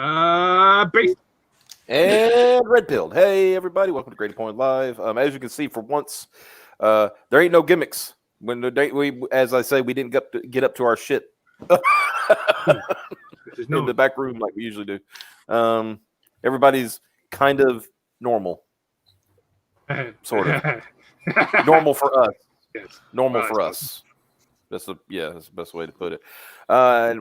Base. And red pilled. Hey everybody, welcome to Grady Point Live. As you can see, for once, there ain't no gimmicks. When the day as I say, we didn't get up to our shit in the back room like we usually do. Everybody's kind of normal, sort of normal for us. Yes. Normal for us. That's the best way to put it. And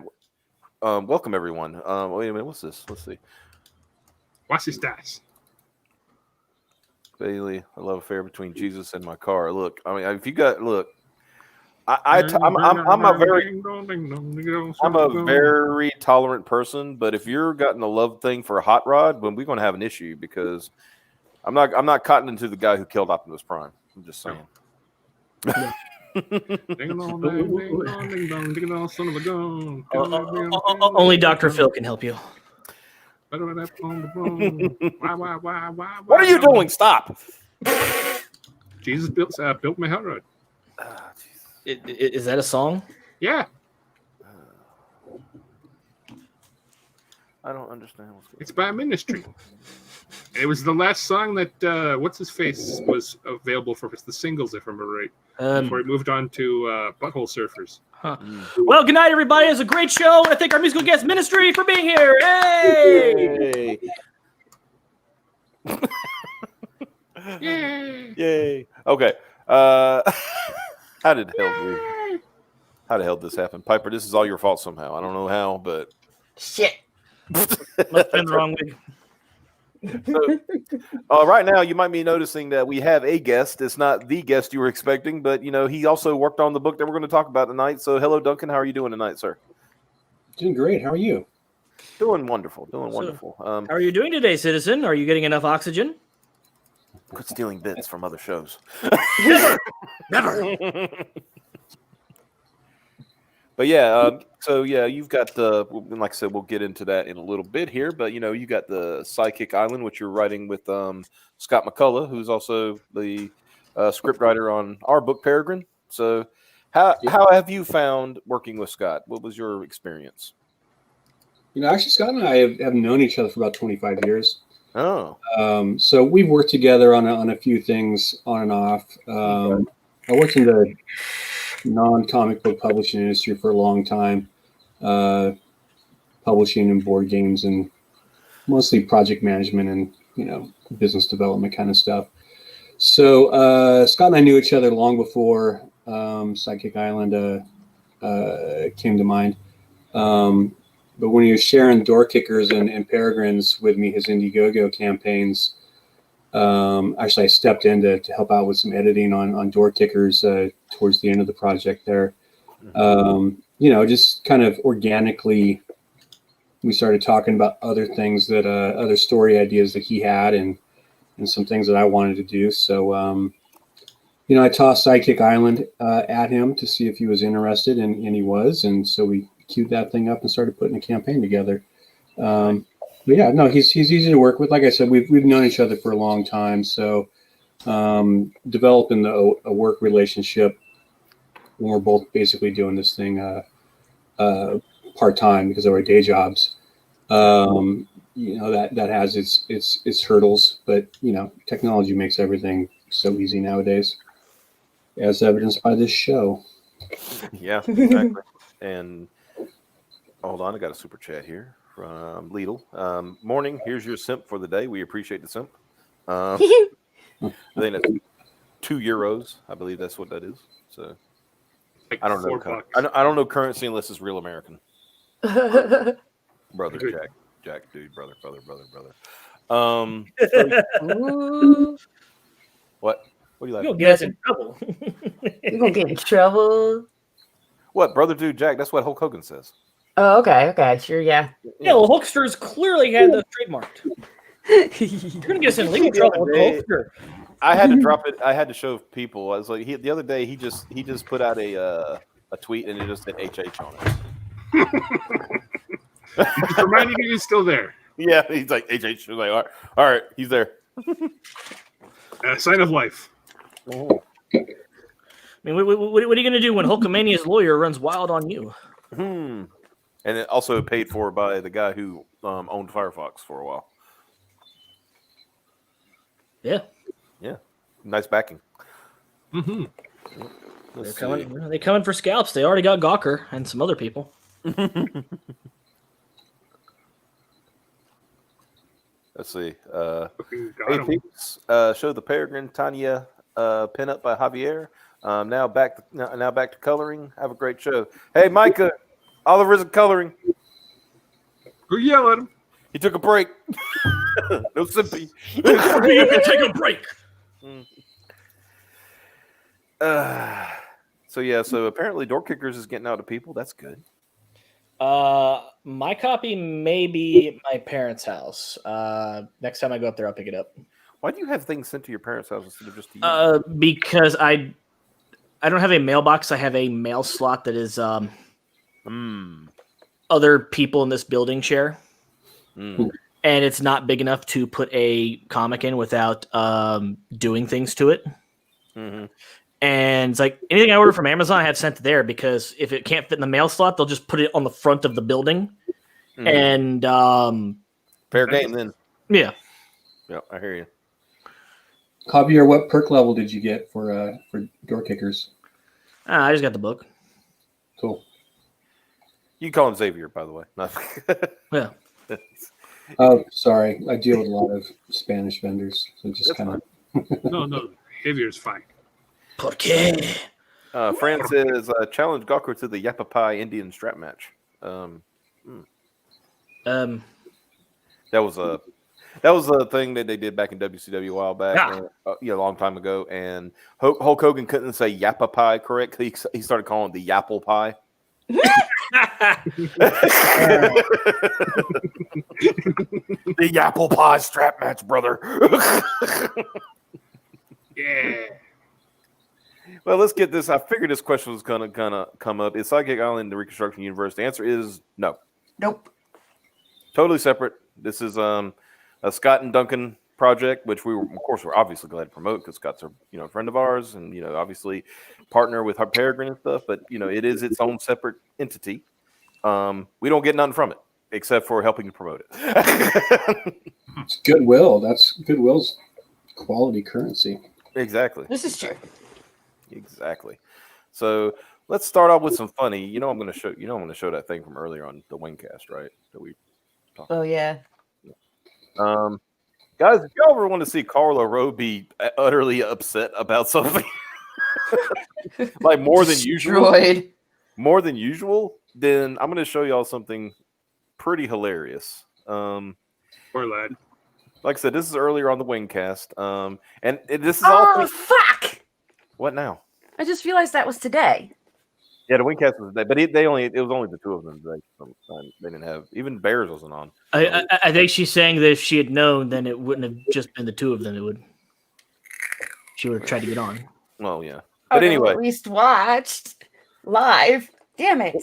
welcome everyone. Wait a minute, what's this? Let's see. What's his stats? Bailey, a love affair between Jesus and my car. Look, I mean, if you got I'm a very tolerant person, but if you're gotten a love thing for a hot rod, then we're going to have an issue because I'm not cottoning to the guy who killed Optimus Prime. I'm just saying. Only Dr. Phil can help you. What are you doing? Stop. Jesus built my hot rod. Is that a song? Yeah. I don't understand what's going on. It's by Ministry. It was the last song that what's his face was available for. It's the singles, if I remember right. Before he moved on to Butthole Surfers. Huh. Well, good night, everybody. It's a great show. I thank our musical guest Ministry for being here. Hey! Yay! Yay! Okay. How the hell did this happen, Piper? This is all your fault somehow. I don't know how, but shit. Must have been the wrong way. So, right now, you might be noticing that we have a guest. It's not the guest you were expecting, but he also worked on the book that we're going to talk about tonight. So, hello, Duncan. How are you doing tonight, sir? Doing great. How are you? Doing wonderful. Wonderful. How are you doing today, citizen? Are you getting enough oxygen? Quit stealing bits from other shows. Never. But you've got the, like I said, we'll get into that in a little bit here. But you got the Sidekick Island, which you're writing with Scott McCullough, who's also the script writer on our book Peregrine. So, how have you found working with Scott? What was your experience? Actually, Scott and I have known each other for about 25 years. Oh. So we've worked together on a few things on and off. I worked in the non-comic book publishing industry for a long time, publishing and board games and mostly project management and business development kind of stuff. So Scott and I knew each other long before Sidekick Island came to mind. But when he was sharing Door Kickers and Peregrines with me, his Indiegogo campaigns, actually I stepped in to help out with some editing on Door Kickers towards the end of the project there. Just kind of organically, we started talking about other things that other story ideas that he had and some things that I wanted to do. So, I tossed Sidekick Island at him to see if he was interested, and he was. And so we queued that thing up and started putting a campaign together. But yeah, no, he's easy to work with. Like I said, we've known each other for a long time. So developing a work relationship when we're both basically doing this thing part-time because of our day jobs, that has its hurdles, but technology makes everything so easy nowadays, as evidenced by this show. Yeah, exactly. And hold on, I got a super chat here from Lidl. Morning, here's your simp for the day. We appreciate the simp. I think that's €2. I believe that's what that is. So like I don't know. I don't know currency unless it's real American. Brother Jack, dude, brother. What? What do you like? You'll get us in trouble. You're gonna get in trouble. What, brother, dude, Jack? That's what Hulk Hogan says. Oh, okay, sure, yeah. Yeah, well, Hulksters clearly had those trademarked. You're gonna get us in legal trouble with Hulkster. I had to drop it. I had to show people. I was like, the other day he just put out a tweet and it just said HH on it. Just reminding you he's still there. Yeah, he's like HH. He's like, all right, he's there. Sign of life. Oh. I mean, what are you going to do when Hulkamania's lawyer runs wild on you? And it also paid for by the guy who owned Firefox for a while. Yeah. Yeah. Nice backing. Mm-hmm. They're coming for scalps. They already got Gawker and some other people. Let's see. Got 'em. Peeps, show the Peregrine Tanya pin up by Javier. Now back to coloring. Have a great show. Hey, Micah, Oliver's in coloring. Go yell at him. He took a break. No simpy. You can take a break. So apparently Door Kickers is getting out to people. That's good. My copy may be at my parents' house. Next time I go up there, I'll pick it up. Why do you have things sent to your parents' house instead of just to you? Because I don't have a mailbox. I have a mail slot that is other people in this building share. And it's not big enough to put a comic in without doing things to it. Mm-hmm. And it's like anything I order from Amazon, I have sent there because if it can't fit in the mail slot, they'll just put it on the front of the building. Mm-hmm. And fair game then. Yeah. Yeah, I hear you. Javier, what perk level did you get for Door Kickers? I just got the book. Cool. You can call him Xavier, by the way. Yeah. Oh, sorry. I deal with a lot of Spanish vendors, so just kind of. No, Xavier's fine. ¿Por qué? Fran says, challenge Gawker to the Yapapai Indian strap match. That was a thing that they did back in WCW a while back, a long time ago. And Hulk Hogan couldn't say Yapapai correctly. He started calling it the Yapple Pie. The Yapple Pie strap match, brother. Yeah. Well, let's get this. I figured this question was gonna come up. Is Sidekick Island the Reconstruction Universe? The answer is no. Nope. Totally separate. This is a Scott and Duncan project, which we're obviously glad to promote because Scott's a friend of ours, and obviously partner with our Peregrine and stuff. But it is its own separate entity. We don't get nothing from it except for helping to promote it. It's goodwill. That's goodwill's quality currency. Exactly. This is true. Exactly. So let's start off with some funny. I'm going to show. I'm going to show that thing from earlier on the Wingcast, right? That we. Oh yeah. Guys, if y'all ever want to see Carl Rowe be utterly upset about something, like more than usual, then I'm going to show y'all something pretty hilarious. Poor lad. Like I said, this is earlier on the Wingcast, and this is all. Fuck! What now? I just realized that was today. Yeah, the Wingcast was today, but it was only the two of them today. They didn't have even Bears wasn't on. I think she's saying that if she had known, then it wouldn't have just been the two of them. She would have tried to get on. Well, yeah, but anyway, at least watched live. Damn it!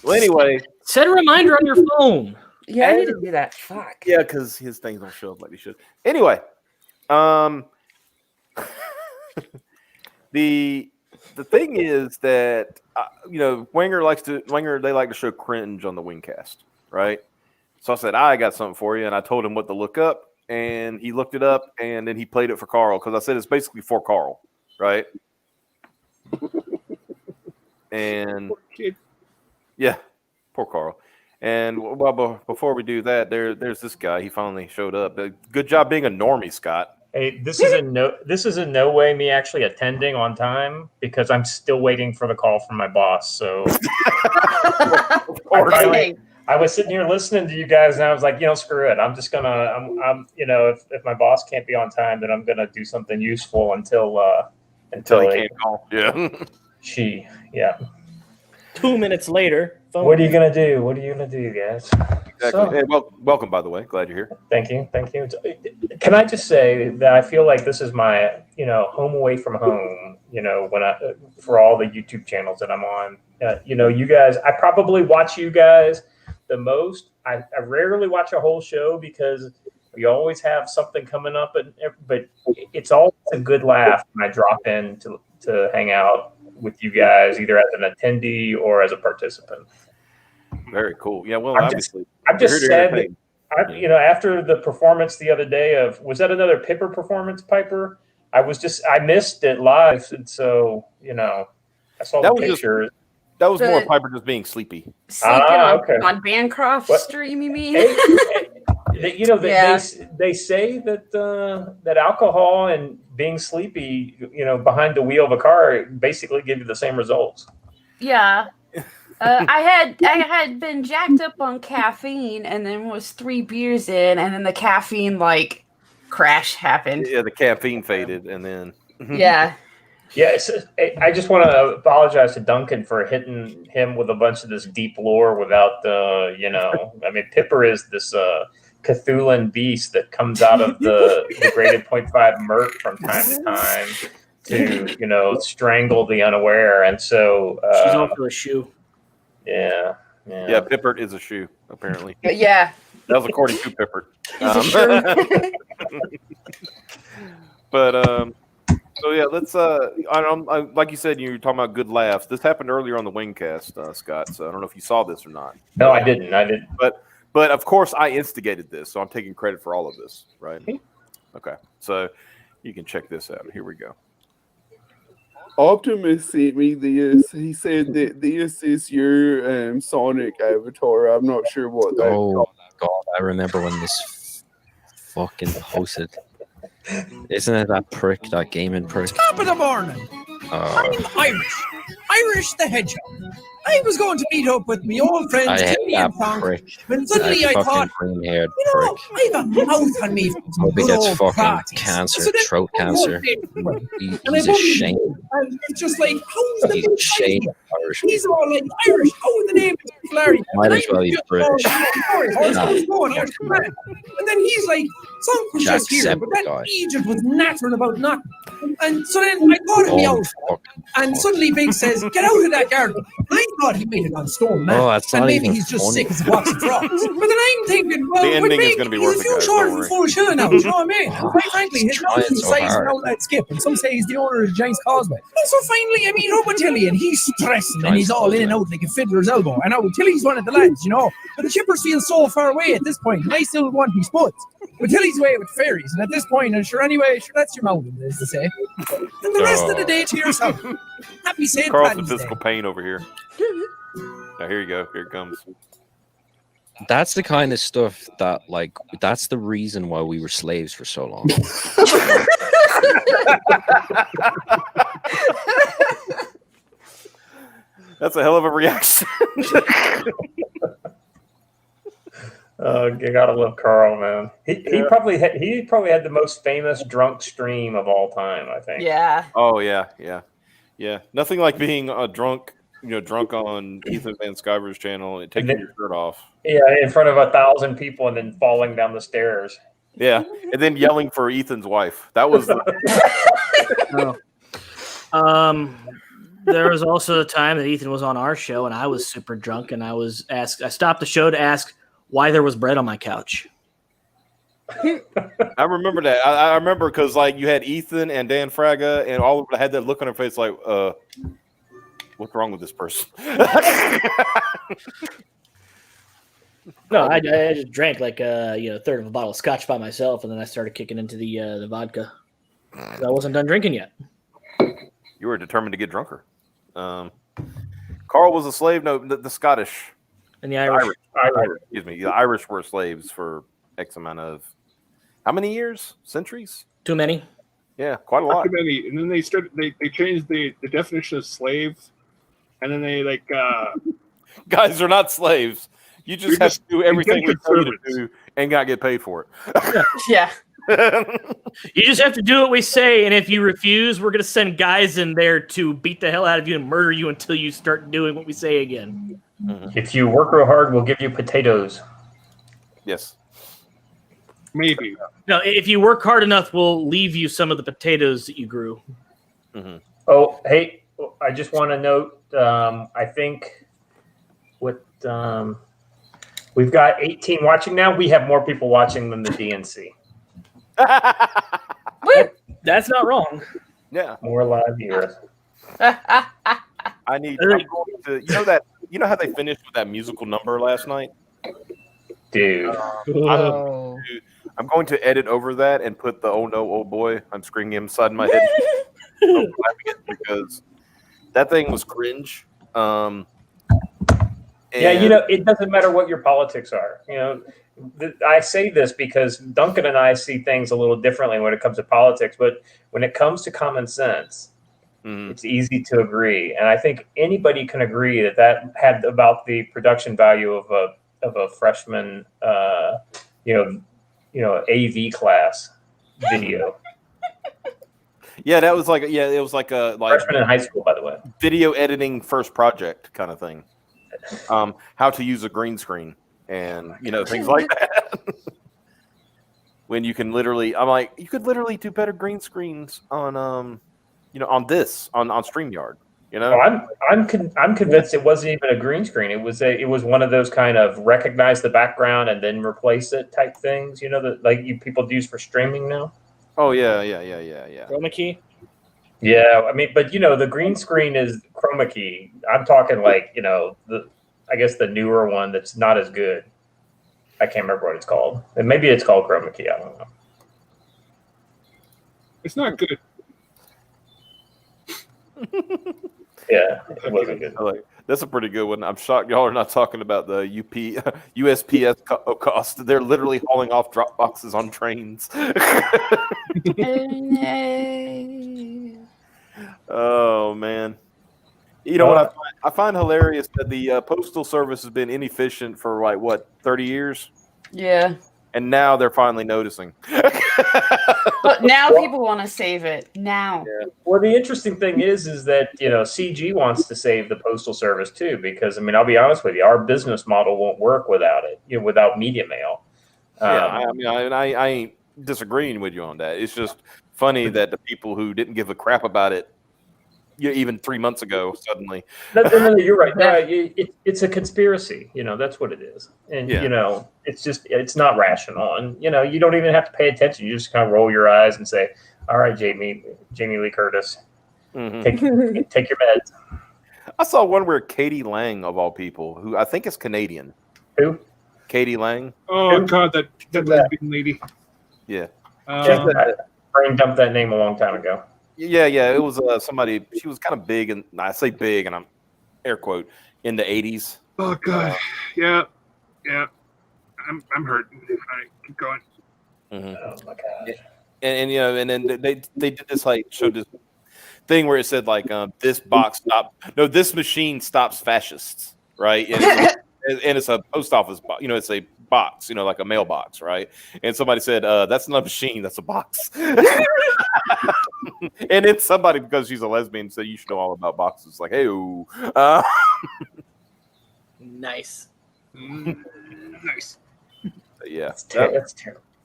Well, anyway, set a reminder on your phone. Yeah, I need to do that. Fuck. Yeah, because his things don't show up like they should. Anyway, the thing is that Winger they like to show cringe on the Wingcast, right? So I said I got something for you, and I told him what to look up, and he looked it up, and then he played it for Carl because I said it's basically for Carl, right? And yeah, poor Carl. And before we do that, there's this guy. He finally showed up. Good job being a normie, Scott. Hey, this is in no way me actually attending on time because I'm still waiting for the call from my boss. So I was sitting here listening to you guys, and I was like, screw it. I'm just gonna, if my boss can't be on time, then I'm gonna do something useful until he can't call. Yeah. Yeah. 2 minutes later. What are you gonna do? What are you gonna do, guys? Exactly. So, hey, welcome, by the way. Glad you're here. Thank you. Can I just say that I feel like this is my, home away from home. For all the YouTube channels that I'm on. You guys. I probably watch you guys the most. I rarely watch a whole show because you always have something coming up, but it's always a good laugh when I drop in to hang out with you guys, either as an attendee or as a participant. Very cool. Yeah, well, I'm obviously, I'm just we're here to sad that entertain. you know, after the performance the other day of, was that another Pipper performance, Piper? I missed it live, and so you know, I saw That the was just- pictures. That was more The- Piper just being sleepy. Sleeping okay. on Bancroft's What? stream, you mean? You know, Yeah. they say that that alcohol and being sleepy, you know, behind the wheel of a car basically give you the same results. Yeah. I had been jacked up on caffeine and then was 3 beers in and then the caffeine like crash happened. Yeah, the caffeine faded, and then Yeah. Yeah, I just want to apologize to Duncan for hitting him with a bunch of this deep lore without you know, I mean, Pipper is this Cthulhuan beast that comes out of the degraded 0.5 Merc from time to time to, you know, strangle the unaware, and so She's also a shoe. yeah. yeah, Pippert is a shoe apparently. Yeah. That was according to Pippert. He's a shoe. But so yeah, let's like you said, you were talking about good laughs. This happened earlier on the Wingcast, Scott. So I don't know if you saw this or not. No, I didn't. But of course, I instigated this, so I'm taking credit for all of this, right? Okay, so you can check this out. Here we go. Optimus sent me this. He said that this is your Sonic avatar. I'm not sure what that. Oh God, I remember when this fucking posted. Isn't it that prick, that gaming prick? Top of the morning. I'm Irish. Irish the Hedgehog. I was going to meet up with my old friends I hate Timmy that and Frank. prick. When suddenly That I fucking thought, green-haired you know, prick. I have a mouth on me from some Hope he good gets old fucking parties. cancer, So then throat I cancer. walked in, and He's I a bumped shame. into him, and it's just like, how's the He's a shame, Irish. He's all like Irish. Oh, the name is Larry. Might And as I well was be just British. all, sorry, how's it going? How's your man? And then he's like, some was just here, but that Jacksepticeye. Egypt was nattering about nothing. And so then I thought of me Oh, out, fucking and suddenly Big says, "Get out of that garden." I thought he made it on stone, man. Oh, that's and not maybe even he's just funny. sick as a box of frogs. But then I'm thinking, well, The with ending is Big, gonna be he's worth a it, few guys, short don't of a worry. full show now. You know what I mean? And quite frankly, He's his trying nose is the so size of an hard. outlet skip, and some say he's the owner of Giants Causeway. And so finally, I meet up with Tilly, and he's stressing, and he's all in and out like a fiddler's elbow. And now Tilly's one of the lads, you know. But the chippers feel so far away at this point, and I still want his spuds. But Tilly's away with fairies, and at this point, and sure, anyway, sure, that's your mountain, as they say. And the rest of the day to yourself. Happy St. Carl's in Patty's Day. physical pain over here. Now here you go. Here it comes. That's the kind of stuff that, like, that's the reason why we were slaves for so long. That's a hell of a reaction. You gotta love Carl, man. He probably had the most famous drunk stream of all time, I think. Yeah. Oh yeah. Nothing like being drunk on Ethan Van Sciver's channel and taking your shirt off. Yeah, in front of 1,000 people and then falling down the stairs. Yeah, and then yelling for Ethan's wife. That was. There was also a time that Ethan was on our show and I was super drunk and I stopped the show to ask why there was bread on my couch. I remember that. I remember because like you had Ethan and Dan Fraga and all of them had that look on their face like, what's wrong with this person? No, I just drank like a third of a bottle of scotch by myself, and then I started kicking into the vodka. I wasn't done drinking yet. You were determined to get drunker. Carl was a slave. No, the Scottish And the Irish. Excuse me. The Irish were slaves for X amount of how many years? Centuries? Too many. Yeah, quite a lot. Too many. And then they changed the definition of slave, and then they guys are not slaves. You just have to do everything we tell you to do and not get paid for it. Yeah. You just have to do what we say, and if you refuse, we're going to send guys in there to beat the hell out of you and murder you until you start doing what we say again. If you work real hard, we'll give you potatoes. Yes. Maybe. No, if you work hard enough, we'll leave you some of the potatoes that you grew. Mm-hmm. Oh, hey, I just want to note, I think we've got 18 watching now. We have more people watching than the DNC. That's not wrong. Yeah. More live viewers. I'm going to, that you know how they finished with that musical number last night? Dude. Oh. I'm going to edit over that and put the "Oh no, oh boy, I'm screaming inside my head" because that thing was cringe. Yeah, you know, it doesn't matter what your politics are. You know, I say this because Duncan and I see things a little differently when it comes to politics, but when it comes to common sense, it's easy to agree. And I think anybody can agree that had about the production value of a freshman, AV class video. Yeah, that was it was like a freshman in high school, by the way. Video editing first project kind of thing. How to use a green screen and things like that. When you can literally, I'm like, you could literally do better green screens on on StreamYard. I'm convinced it wasn't even a green screen. It was one of those kind of recognize the background and then replace it type things. You know that people use for streaming now. Oh yeah. Chroma key. Yeah, I mean, but the green screen is chroma key. I'm talking I guess the newer one that's not as good. I can't remember what it's called. And maybe it's called chroma key. I don't know. It's not good. Yeah, it wasn't good. That's a pretty good one. I'm shocked y'all are not talking about the USPS cost. They're literally hauling off drop boxes on trains. Oh man. You know what I find hilarious that the postal service has been inefficient for 30 years? Yeah. And now they're finally noticing. But now people want to save it. Now. Yeah. Well, the interesting thing is that CG wants to save the postal service too, because I'll be honest with you, our business model won't work without it. Without media mail. I ain't disagreeing with you on that. It's just funny that the people who didn't give a crap about it, even 3 months ago, suddenly. No, you're right. It's a conspiracy. That's what it is. And it's not rational. And you don't even have to pay attention. You just kind of roll your eyes and say, "All right, Jamie Lee Curtis, take your meds." I saw one where Katie Lang, of all people, who I think is Canadian. Who? Katie Lang. Oh God, that lesbian lady. Yeah. Brain dumped that name a long time ago. Yeah. It was somebody. She was kind of big, and I say big, and I'm air quote in the 80s. Oh God, yeah. I'm hurting. All right, keep going. Oh my God. And and then they did this showed this thing where it said this machine stops fascists, right? And it's a post office box. It's a box. Like a mailbox, right? And somebody said that's not a machine, that's a box. And then somebody, because she's a lesbian, said you should know all about boxes. Like, hey, nice. Nice. Yeah, that's terrible.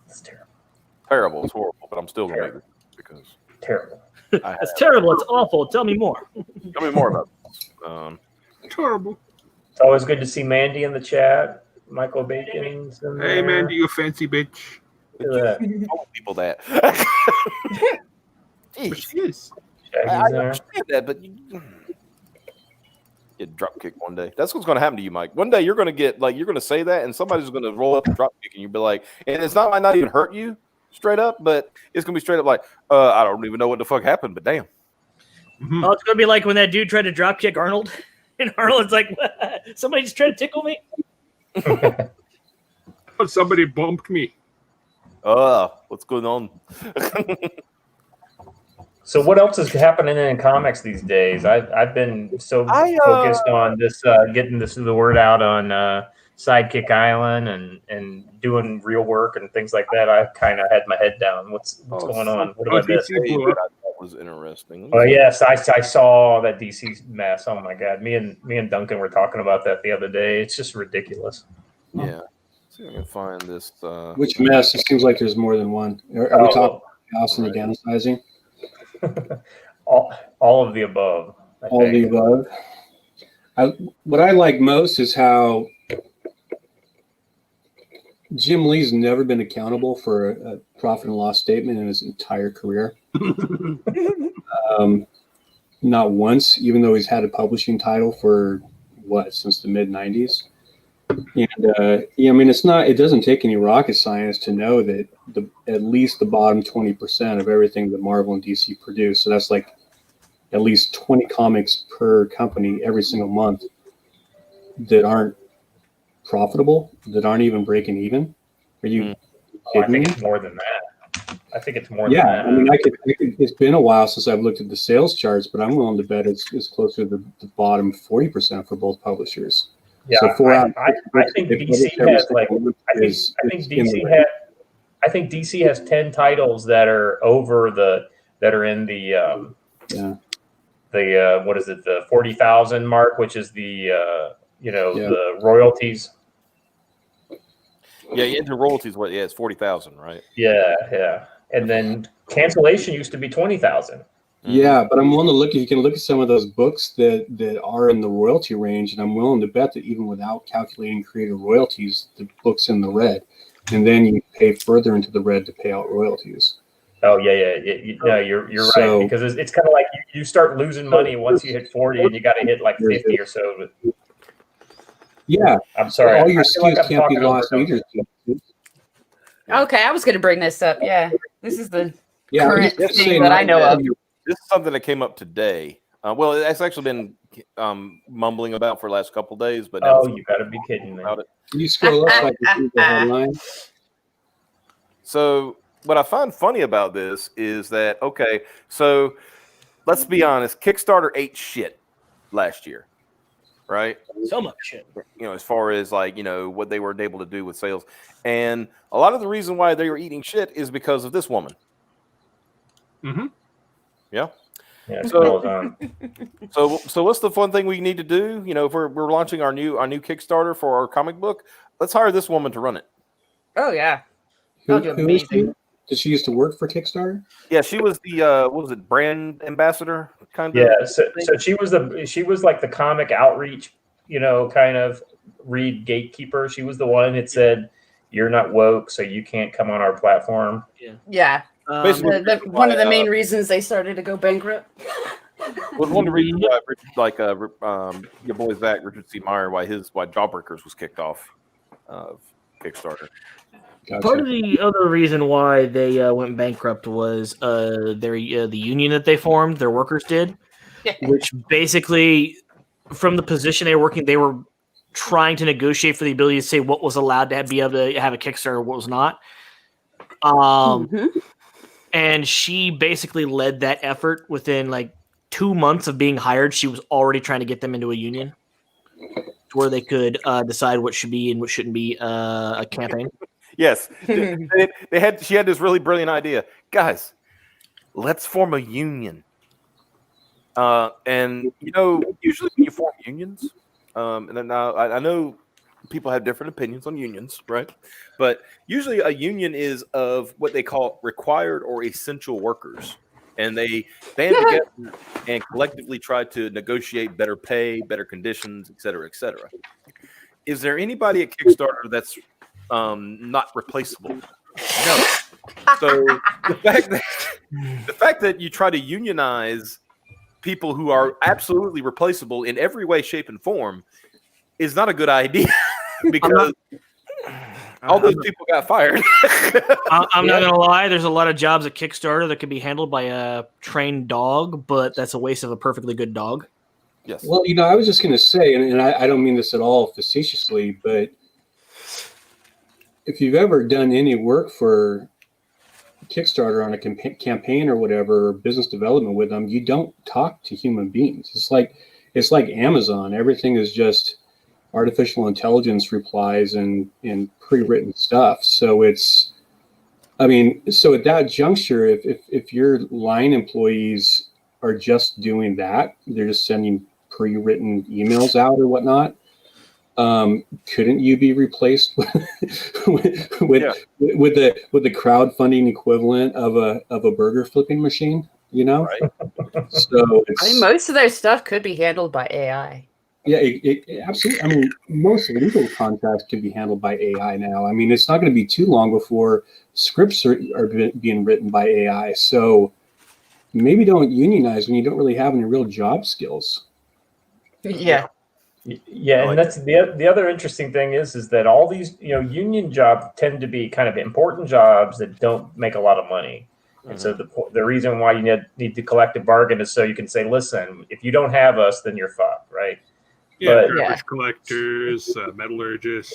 That's terrible. Terrible. It's horrible, but I'm still going to make it because terrible. It's terrible. It's awful. Tell me more. Tell me more about this. Terrible. It's always good to see Mandy in the chat. Michael Bacon's in there. Hey, Mandy, you fancy bitch. Look at that. Tell people that. But she is. I understand that, but you get drop kicked one day. That's what's going to happen to you, Mike. One day you're going to get you're going to say that, and somebody's going to roll up and drop kick, and you'll be like, and it's might not even hurt you straight up, but it's going to be straight up I don't even know what the fuck happened, but damn. Mm-hmm. Oh, it's going to be like when that dude tried to drop kick Arnold, and Arnold's like, somebody just tried to tickle me. Somebody bumped me. What's going on? So what else is happening in comics these days? I've been focused on this getting the word out on Sidekick Island and doing real work and things like that. I kind of had my head down. What's going on? What about this? That was interesting. Oh yes, I saw that DC mess. Oh my God, me and Duncan were talking about that the other day. It's just ridiculous. Yeah. See if I can find this. Which mess? It seems like there's more than one. Are we talking house and the downsizing? all of the above. All of the above. What I like most is how Jim Lee's never been accountable for a profit and loss statement in his entire career. Not once, even though he's had a publishing title for since the mid '90s. And yeah, I mean, it doesn't take any rocket science to know that at least the bottom 20% of everything that Marvel and DC produce. So that's like at least 20 comics per company every single month that aren't profitable, that aren't even breaking even. Are you I kidding think me? it's more than that. I think it's more Yeah, than that. I mean, it's been a while since I've looked at the sales charts, but I'm willing to bet it's closer to the bottom 40% for both publishers. Yeah, So I think DC has like I think DC has 10 titles that are in the what is it, the 40,000 mark, which is the the royalties. Yeah, into royalties. What? Yeah, it's 40,000, right? Yeah, and then cancellation used to be 20,000. Yeah, but I'm willing to look. You can look at some of those books that are in the royalty range, and I'm willing to bet that even without calculating creator royalties, the book's in the red, and then you pay further into the red to pay out royalties. Oh yeah. No, you're right, because it's kind of like you start losing money once you hit 40, and you got to hit like 50 or so. Yeah, I'm sorry. All your SKUs can't be lost either. Okay, I was going to bring this up. Yeah, this is the Yeah, current thing that I know of. This is something that came up today. Well, it's actually been mumbling about for the last couple of days, but now you got to be kidding me. About it. Can you scroll up so I can see the headline? So what I find funny about this is that, okay, so let's be honest, Kickstarter ate shit last year, right? So much shit. You know, as far as like, you know, what they were able to do with sales. And a lot of the reason why they were eating shit is because of this woman. Mm-hmm. Yeah. Yeah. So what's the fun thing we need to do? You know, if we're launching our new Kickstarter for our comic book, let's hire this woman to run it. Oh yeah. Who is she? Did she used to work for Kickstarter? Yeah, she was the what was it, brand ambassador kind of? Yeah, so she was like the comic outreach, kind of read gatekeeper. She was the one that said, "You're not woke, so you can't come on our platform." Yeah. One of the main reasons they started to go bankrupt. Was one of the reasons your boy Zach Richard C. Meyer why Jawbreakers was kicked off of Kickstarter. Gotcha. Part of the other reason why they went bankrupt was the union that they formed, their workers did, which basically, from the position they were working, they were trying to negotiate for the ability to say what was allowed to be able to have a Kickstarter, what was not. And she basically led that effort. Within like 2 months of being hired, she was already trying to get them into a union to where they could decide what should be and what shouldn't be a campaign. Yes, she had this really brilliant idea, guys. Let's form a union. And usually when you form unions, and then now I know people have different opinions on unions, right? But usually a union is of what they call required or essential workers, and they band together and collectively try to negotiate better pay, better conditions, et cetera, et cetera. Is there anybody at Kickstarter that's not replaceable? No. So the fact that you try to unionize people who are absolutely replaceable in every way, shape, and form is not a good idea because all those people got fired. I'm not gonna lie. There's a lot of jobs at Kickstarter that could be handled by a trained dog, but that's a waste of a perfectly good dog. Yes. Well, I was just going to say, and I don't mean this at all facetiously, but if you've ever done any work for Kickstarter on a campaign or whatever, or business development with them, you don't talk to human beings. It's like Amazon. Everything is just artificial intelligence replies and pre-written stuff. So so at that juncture, if your line employees are just doing that, they're just sending pre-written emails out or whatnot, couldn't you be replaced with the crowdfunding equivalent of a burger flipping machine? Right. So most of their stuff could be handled by AI. Yeah, it absolutely. I mean, most legal contracts can be handled by AI now. I mean, it's not going to be too long before scripts are being written by AI. So maybe don't unionize when you don't really have any real job skills. Yeah. Yeah, and that's the other interesting thing is that all these union jobs tend to be kind of important jobs that don't make a lot of money, and so the reason why you need to collective bargain is so you can say, listen, if you don't have us, then you're fucked, right? Yeah, garbage collectors, metallurgists.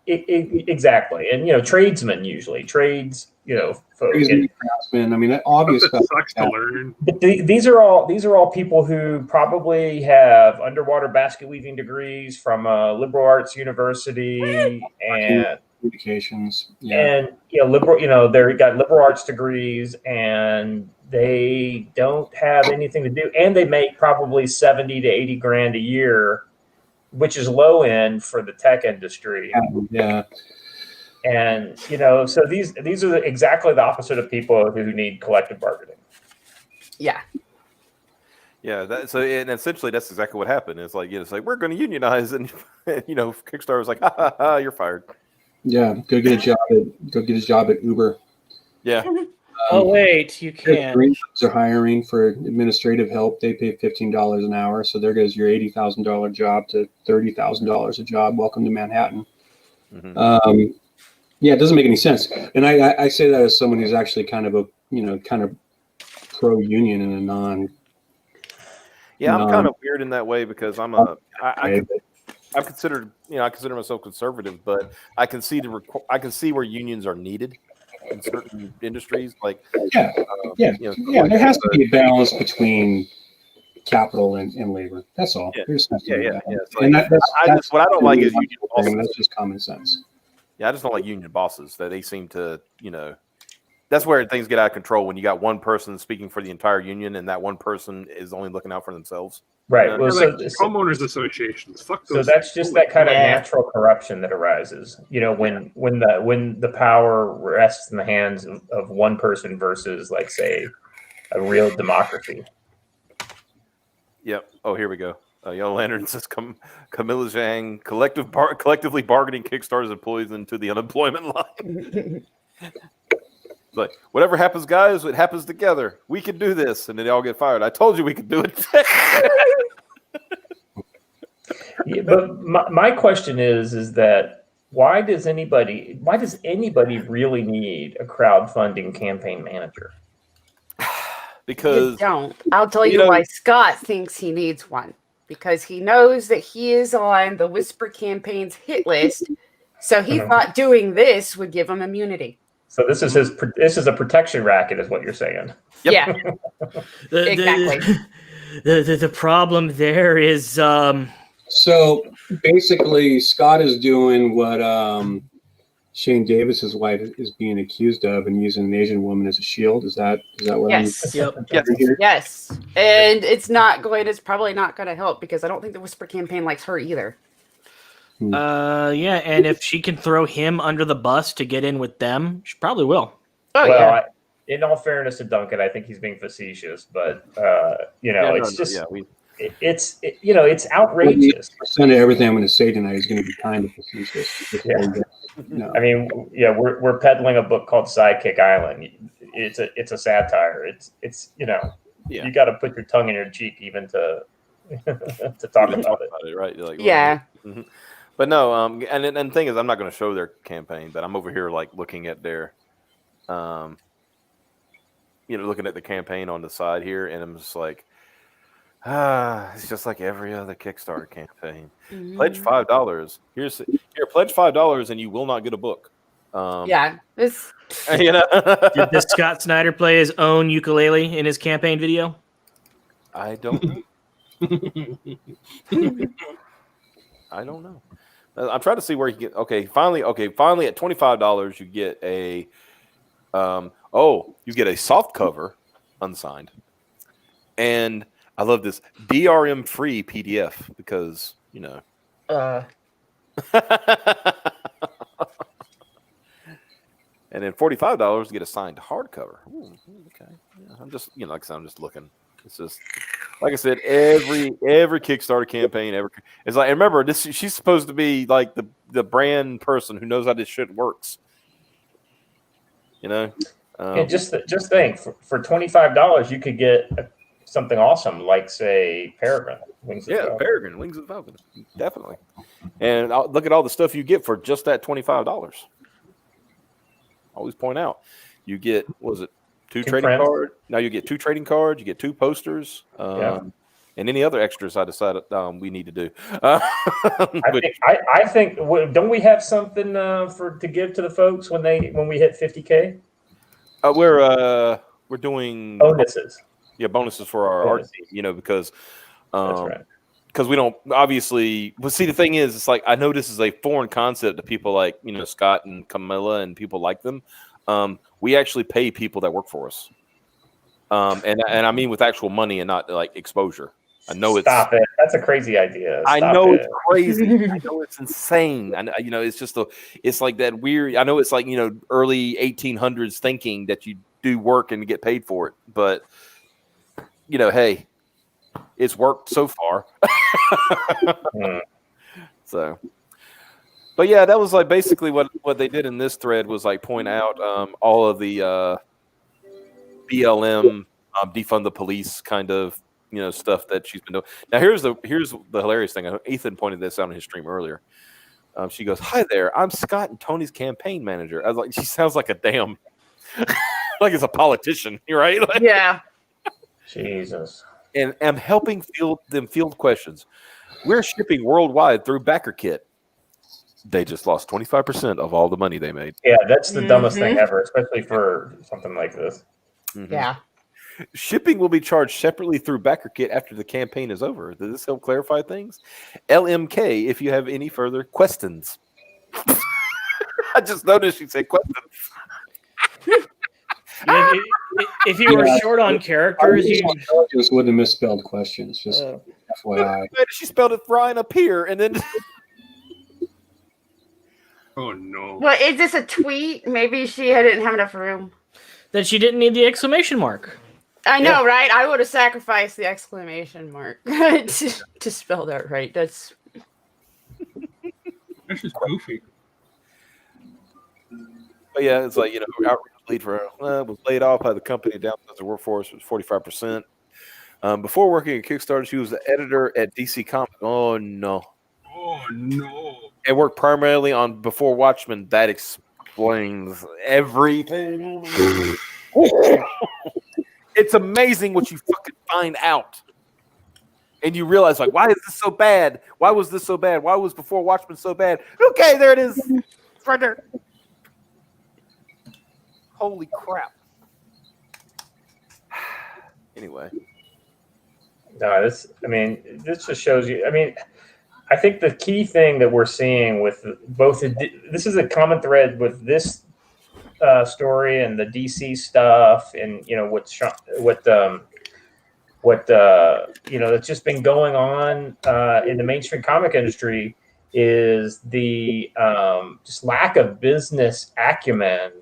Exactly, and tradesmen usually trades. Folks. Craftsmen. I mean, that obvious stuff sucks to learn. But these are all people who probably have underwater basket weaving degrees from a liberal arts university and communications. And liberal. They got liberal arts degrees and they don't have anything to do, and they make probably 70 to 80 grand a year, which is low end for the tech industry. Yeah. And so these are exactly the opposite of people who need collective bargaining. Yeah. Yeah, and essentially that's exactly what happened. It's like we're going to unionize, and Kickstarter was like, ha, you're fired. Yeah, go get a job at Uber. Yeah. Oh wait, you can't. They're hiring for administrative help. They pay $15 an hour. So there goes your $80,000 job to $30,000 a job. Welcome to Manhattan. Mm-hmm. Yeah, it doesn't make any sense. And I say that as someone who's actually kind of pro union and a non. Yeah, I'm kind of weird in that way because I consider myself conservative, but I can see where unions are needed in certain industries. Like there has to be a balance between capital and labor. That's all. Yeah. There's and what I don't like is union bosses. That's just common sense. Yeah, I just don't like union bosses. That they seem to, that's where things get out of control when you got one person speaking for the entire union and that one person is only looking out for themselves. Right. Well, so homeowners associations. Fuck those. So that's just that kind of natural corruption that arises. When the power rests in the hands of one person versus, like, say, a real democracy. Yep. Oh, here we go. Yellow Lantern says, Camilla Zhang, collectively bargaining Kickstarter's employees into the unemployment line. Like, whatever happens, guys, it happens together. We can do this. And then they all get fired. I told you we could do it. Yeah, but my question is that why does anybody really need a crowdfunding campaign manager? Because you don't. I'll tell you why Scott thinks he needs one. Because he knows that he is on the Whisper campaign's hit list. So he thought doing this would give him immunity. So this is a protection racket, is what you're saying. Yep. Yeah. Exactly. The problem there is so basically Scott is doing what Shane Davis's wife is being accused of, and using an Asian woman as a shield. Is that what? Yes. Yep. Yes. And it's probably not going to help because I don't think the Whisper campaign likes her either. Yeah, and if she can throw him under the bus to get in with them, she probably will. Oh, yeah. In all fairness to Duncan, I think he's being facetious, but it's outrageous. Percent of everything I'm going to say tonight is going to be kind of facetious. Yeah. I mean, we're peddling a book called Sidekick Island. It's a satire. You got to put your tongue in your cheek even to talk about it. Right? Like, yeah. Mm-hmm. But no, and the thing is, I'm not going to show their campaign, but I'm over here like looking at their, looking at the campaign on the side here, and I'm just like, it's just like every other Kickstarter campaign. Mm-hmm. Pledge $5. Here, pledge $5, and you will not get a book. Yeah, this. Did Scott Snyder play his own ukulele in his campaign video? I don't know. I don't know. I'm trying to see where you get. Finally at $25 you get a. You get a soft cover, unsigned, and I love this DRM free PDF because and then $45 to get a signed hardcover. Ooh, okay, yeah, I'm just like I said, I'm just looking. It's just like I said, every Kickstarter campaign ever. It's like, remember this. She's supposed to be like the brand person who knows how this shit works. And just think for $25 you could get something awesome, like say Peregrine. Wings of the Falcon. Peregrine, Wings of the Falcon, definitely. And look at all the stuff you get for just that $25. Always point out, you get two trading prints. cards. Now you get 2 trading cards. You get 2 posters. And any other extras I decided we need to do. I think don't we have something to give to the folks when we hit 50K? We're doing bonuses. Yeah, bonuses for our art team. Because that's right. Because we don't obviously. But see, the thing is, it's like I know this is a foreign concept to people like Scott and Camilla and people like them. We actually pay people that work for us, and I mean with actual money and not like exposure. I know Stop it. That's a crazy idea. I know it's crazy. I know it's insane. I it's just it's like that weird. I know it's like early 1800s thinking that you do work and get paid for it, but hey, it's worked so far. So, but yeah, that was like basically what they did in this thread was like point out all of the BLM defund the police kind of stuff that she's been doing. Now here's the hilarious thing. Ethan pointed this out in his stream earlier. She goes, "Hi there, I'm Scott and Tony's campaign manager." I was like, she sounds like a damn like it's a politician, right? Like, yeah. Jesus. And I'm helping field questions. We're shipping worldwide through BackerKit. They just lost 25% of all the money they made. Yeah, that's the dumbest thing ever, especially for something like this. Mm-hmm. Yeah. Shipping will be charged separately through BackerKit after the campaign is over. Does this help clarify things? LMK, if you have any further questions. I just noticed you said questions. If you were short on characters, you just wouldn't have misspelled questions. Just FYI. She spelled it Ryan up here, and then. Oh no! Well, is this a tweet? Maybe she didn't have enough room. That she didn't need the exclamation mark. I know, right? I would have sacrificed the exclamation mark to spell that right. That's just goofy. But yeah, it's like outreach lead for was laid off by the company down to the workforce was 45%. Before working at Kickstarter, she was the editor at DC Comics. Oh no! Oh no! And worked primarily on Before Watchmen. That explains everything. It's amazing what you fucking find out. And you realize, like, why is this so bad? Why was this so bad? Why was Before Watchmen so bad? Okay, there it is. It's right there. Holy crap. Anyway. No, this just shows you. I mean, I think the key thing that we're seeing with both, this is a common thread with this story and the DC stuff, and that's just been going on in the mainstream comic industry is the just lack of business acumen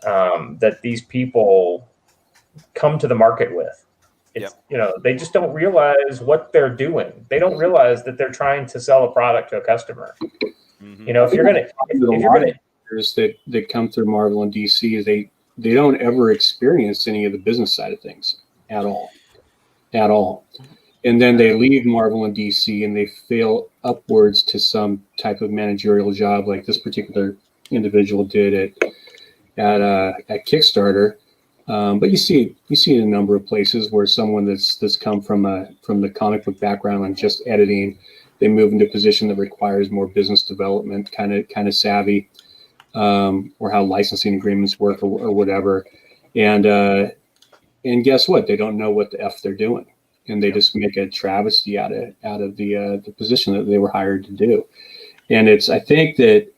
that these people come to the market with. It's, they just don't realize what they're doing. They don't realize that they're trying to sell a product to a customer. Mm-hmm. If you're gonna that come through Marvel and DC is they don't ever experience any of the business side of things at all, and then they leave Marvel and DC and they fail upwards to some type of managerial job like this particular individual did at Kickstarter. But you see it in a number of places where someone that's come from the comic book background and just editing, they move into a position that requires more business development, kind of savvy, or how licensing agreements work or whatever. And guess what? They don't know what the F they're doing, and they just make a travesty out of the position that they were hired to do. And I think that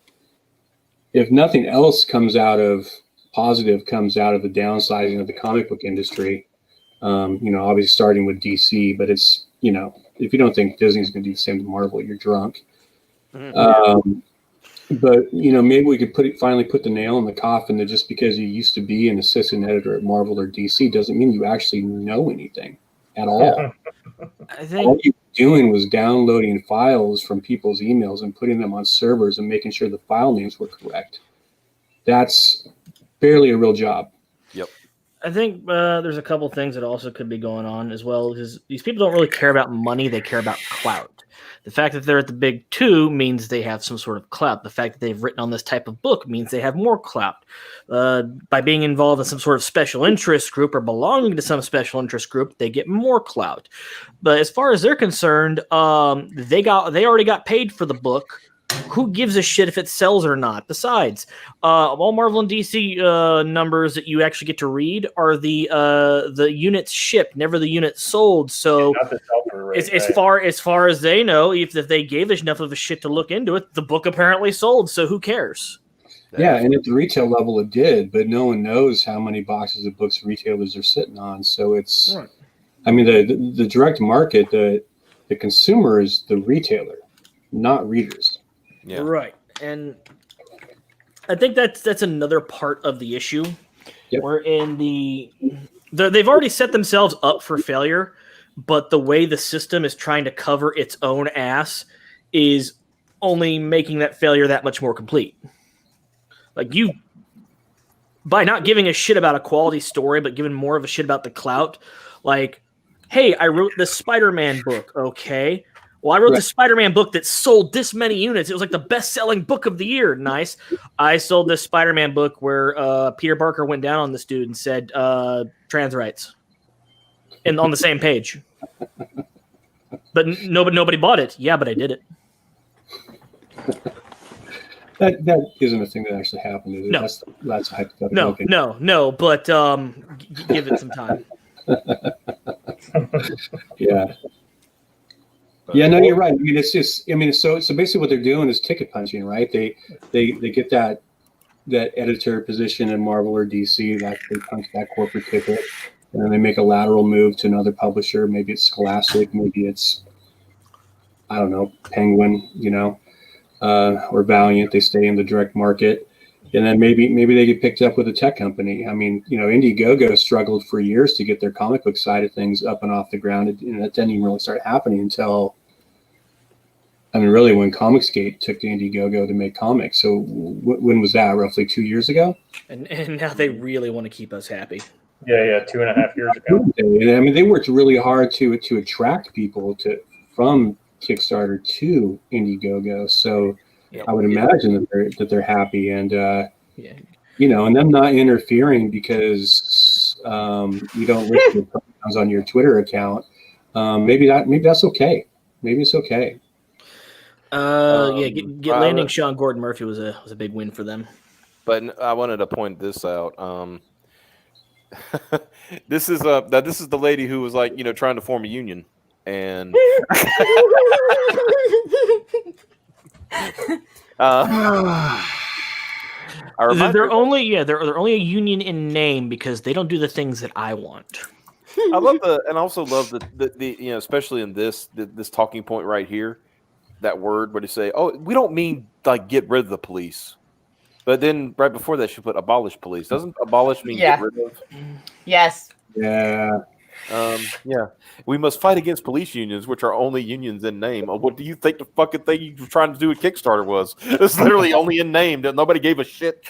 if nothing else comes out of the downsizing of the comic book industry, obviously starting with DC, but it's, if you don't think Disney's going to do the same to Marvel, you're drunk. Mm-hmm. But, maybe we could finally put the nail in the coffin that just because you used to be an assistant editor at Marvel or DC doesn't mean you actually know anything at all. I think all you were doing was downloading files from people's emails and putting them on servers and making sure the file names were correct. That's barely a real job. Yep. I think there's a couple things that also could be going on as well, because these people don't really care about money; they care about clout. The fact that they're at the big two means they have some sort of clout. The fact that they've written on this type of book means they have more clout. By being involved in some sort of special interest group or belonging to some special interest group, they get more clout. But as far as they're concerned, they already got paid for the book. Who gives a shit if it sells or not? Besides, all Marvel and DC numbers that you actually get to read are the units shipped, never the units sold. So, as far as they know, if they gave enough of a shit to look into it, the book apparently sold. So who cares? Yeah, and at the retail level, it did, but no one knows how many boxes of books retailers are sitting on. So it's, right. I mean, the direct market, the consumer is the retailer, not readers. Yeah. Right. And I think that's another part of the issue. Yep. Where in they've already set themselves up for failure, but the way the system is trying to cover its own ass is only making that failure that much more complete. Like by not giving a shit about a quality story, but giving more of a shit about the clout, like, hey, I wrote the Spider-Man book, okay? Well, I wrote the Spider-Man book that sold this many units. It was like the best-selling book of the year. Nice. I sold this Spider-Man book where Peter Parker went down on this dude and said trans rights, and on the same page. But nobody bought it. Yeah, but I did it. That isn't a thing that actually happened, is it? No. That's hypothetical. No. But give it some time. Yeah. Yeah, no, you're right. I mean, it's just, I mean, so basically what they're doing is ticket punching, right? They get that editor position in Marvel or DC, that they punch that corporate ticket, and then they make a lateral move to another publisher. Maybe it's Scholastic, maybe it's, I don't know, Penguin, or Valiant. They stay in the direct market, and then maybe they get picked up with a tech company. I mean, Indiegogo struggled for years to get their comic book side of things up and off the ground. That didn't even really start happening until, I mean, really, when Comicsgate took to Indiegogo to make comics. So when was that? Roughly 2 years ago? And now they really want to keep us happy. Yeah, 2.5 years ago. And, I mean, they worked really hard to attract people from Kickstarter to Indiegogo. So I would imagine that they're happy, and and them not interfering because you don't list your pronouns on your Twitter account. Maybe that's okay. Maybe it's okay. Get landing Sean Gordon Murphy was a big win for them. But I wanted to point this out. This is the lady who was like, trying to form a union, and they're only a union in name because they don't do the things that I want. I love and I also love the especially in this talking point right here. That word where they say, "Oh, we don't mean like get rid of the police," but then right before that, she put abolish police. Doesn't abolish mean get rid of? Yes. Yeah. Yeah. We must fight against police unions, which are only unions in name. What do you think the fucking thing you were trying to do with Kickstarter was? It's literally only in name. That nobody gave a shit.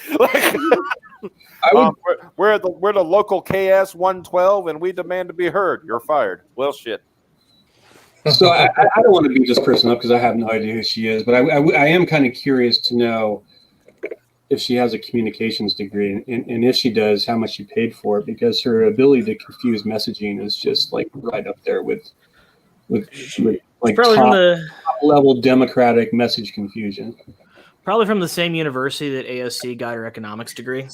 We're the local KS 112, and we demand to be heard. You're fired. Well, shit. So I don't want to beat this person up because I have no idea who she is, but I am kind of curious to know if she has a communications degree, and if she does, how much she paid for it, because her ability to confuse messaging is just like right up there with like top level Democratic message confusion. Probably from the same university that AOC got her economics degree.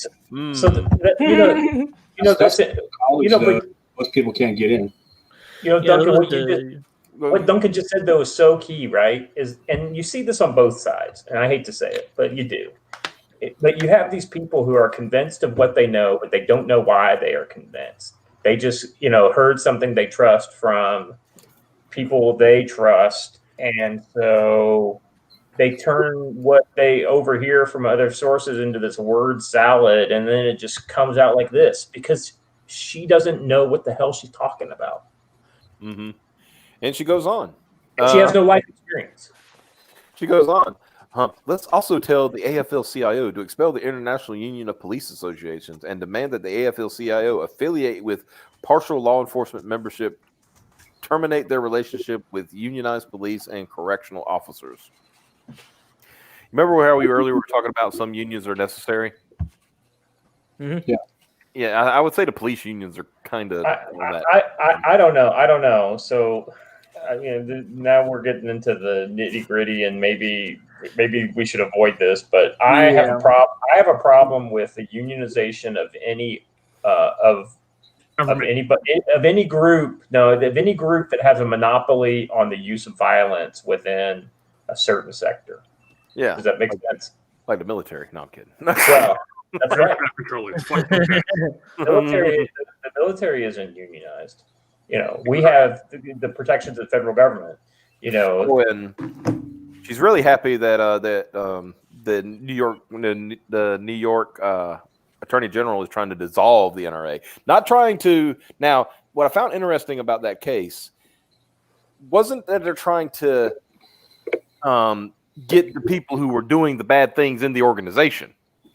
So that's it. College, most people can't get in. Duncan, what Duncan just said though is so key, right? And you see this on both sides, and I hate to say it, but you do. But you have these people who are convinced of what they know, but they don't know why they are convinced. They just, heard something they trust from people they trust, and so they turn what they overhear from other sources into this word salad, and then it just comes out like this because she doesn't know what the hell she's talking about. Mm-hmm. And she goes on. She has no life experience. She goes on. Let's also tell the AFL-CIO to expel the International Union of Police Associations and demand that the AFL-CIO affiliate with partial law enforcement membership, terminate their relationship with unionized police and correctional officers. Remember how we earlier were talking about some unions are necessary? Mm-hmm. Yeah, I would say the police unions are kind of. I don't know. So, now we're getting into the nitty gritty, and maybe we should avoid this. But I have a problem. I have a problem with the unionization of any of any group. No, of any group that has a monopoly on the use of violence within a certain sector. Yeah, does that make sense? Like the military? No, I'm kidding. Well, that's right. The military isn't unionized. We have the protections of the federal government. And she's really happy that the New York Attorney General is trying to dissolve the NRA. Not trying to. Now, what I found interesting about that case wasn't that they're trying to get the people who were doing the bad things in the organization,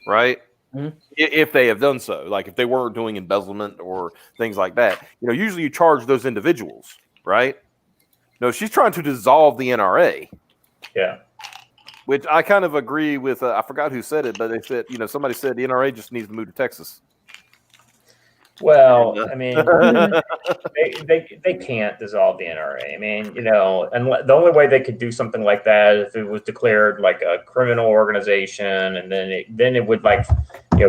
right? Mm-hmm. If they have done so, like if they weren't doing embezzlement or things like that, usually you charge those individuals, right? No, she's trying to dissolve the NRA. Yeah. Which I kind of agree with. I forgot who said it, but they said, somebody said the NRA just needs to move to Texas. Well, I mean, they can't dissolve the NRA. I mean, and the only way they could do something like that is if it was declared like a criminal organization, and then it would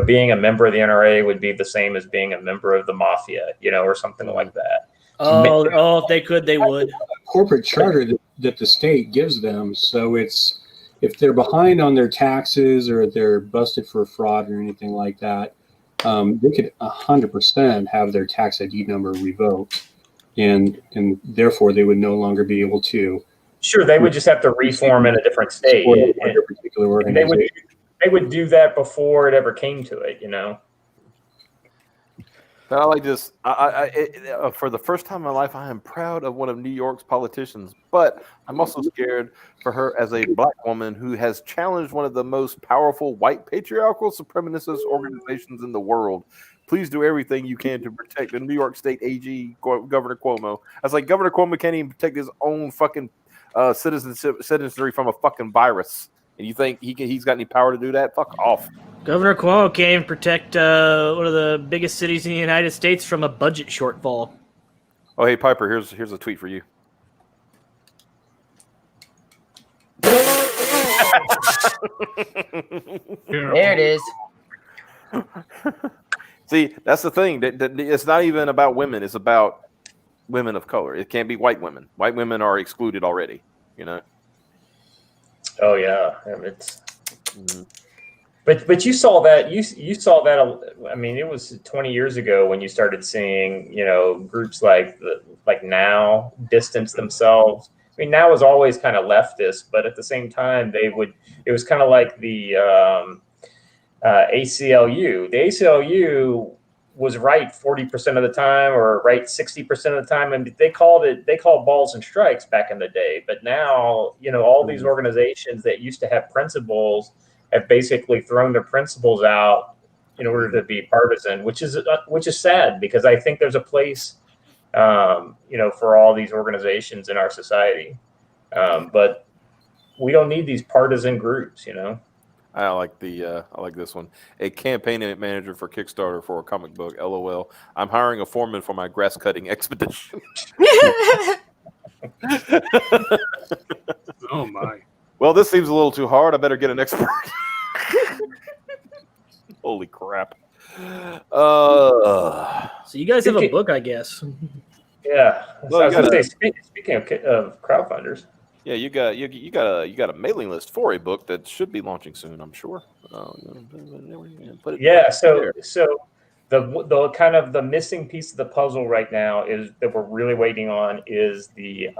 being a member of the NRA would be the same as being a member of the mafia, or something like that. Oh, if they could, they would. Corporate charter that the state gives them, so it's if they're behind on their taxes or they're busted for fraud or anything like that. They could 100% have their tax ID number revoked, and therefore they would no longer be able to. Sure, they would just have to reform in a different state. And they would do that before it ever came to it, I like this. For the first time in my life, I am proud of one of New York's politicians, but I'm also scared for her as a black woman who has challenged one of the most powerful white patriarchal supremacist organizations in the world. Please do everything you can to protect the New York State AG, Governor Cuomo. I was like, Governor Cuomo can't even protect his own fucking citizenry from a fucking virus. And you think he's got any power to do that? Fuck off. Governor Cuomo can't even protect one of the biggest cities in the United States from a budget shortfall. Oh, hey, Piper, here's a tweet for you. There it is. See, that's the thing. It's not even about women. It's about women of color. It can't be white women. White women are excluded already, Oh, yeah. It's... Mm-hmm. But you saw that you saw that. I mean, it was 20 years ago when you started seeing groups like Now distance themselves. I mean, Now was always kind of leftist, but at the same time it was kind of like the ACLU. The ACLU was right 40% of the time, or right 60% of the time, and they called balls and strikes back in the day. But now all these organizations that used to have principles have basically thrown their principles out in order to be partisan, which is sad, because I think there's a place, for all these organizations in our society, but we don't need these partisan groups, I like this one. A campaign manager for Kickstarter for a comic book. LOL. I'm hiring a foreman for my grass cutting expedition. Oh my. Well, this seems a little too hard. I better get an expert. Holy crap. So you guys have a book, I guess. Yeah. So I was going to say, speaking of crowdfunders. Yeah, you got a mailing list for a book that should be launching soon, I'm sure. So the kind of the missing piece of the puzzle right now is that we're really waiting on is the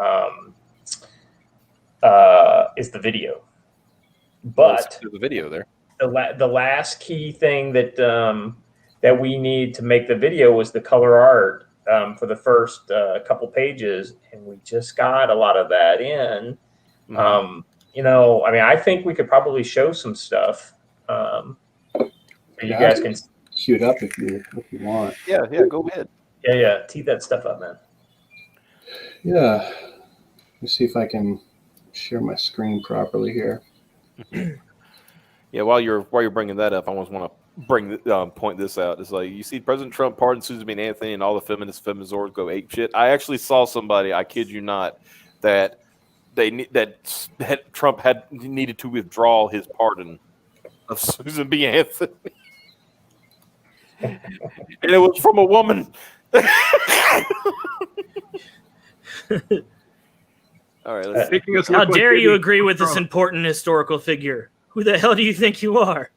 video. But the video there. The last key thing that we need to make the video was the color art for the first couple pages, and we just got a lot of that in. Mm-hmm. I think we could probably show some stuff. You guys can shoot up if you want. Yeah, go ahead. Yeah, tee that stuff up, man. Yeah. Let's see if I can share my screen properly here. Yeah, while you're bringing that up, I almost want to point this out. It's like you see President Trump pardon Susan B. Anthony and all the feminizers go ape shit. I actually saw somebody, I kid you not, that Trump had needed to withdraw his pardon of Susan B. Anthony, and it was from a woman. All right, let's see. How dare you agree with this important historical figure? Who the hell do you think you are?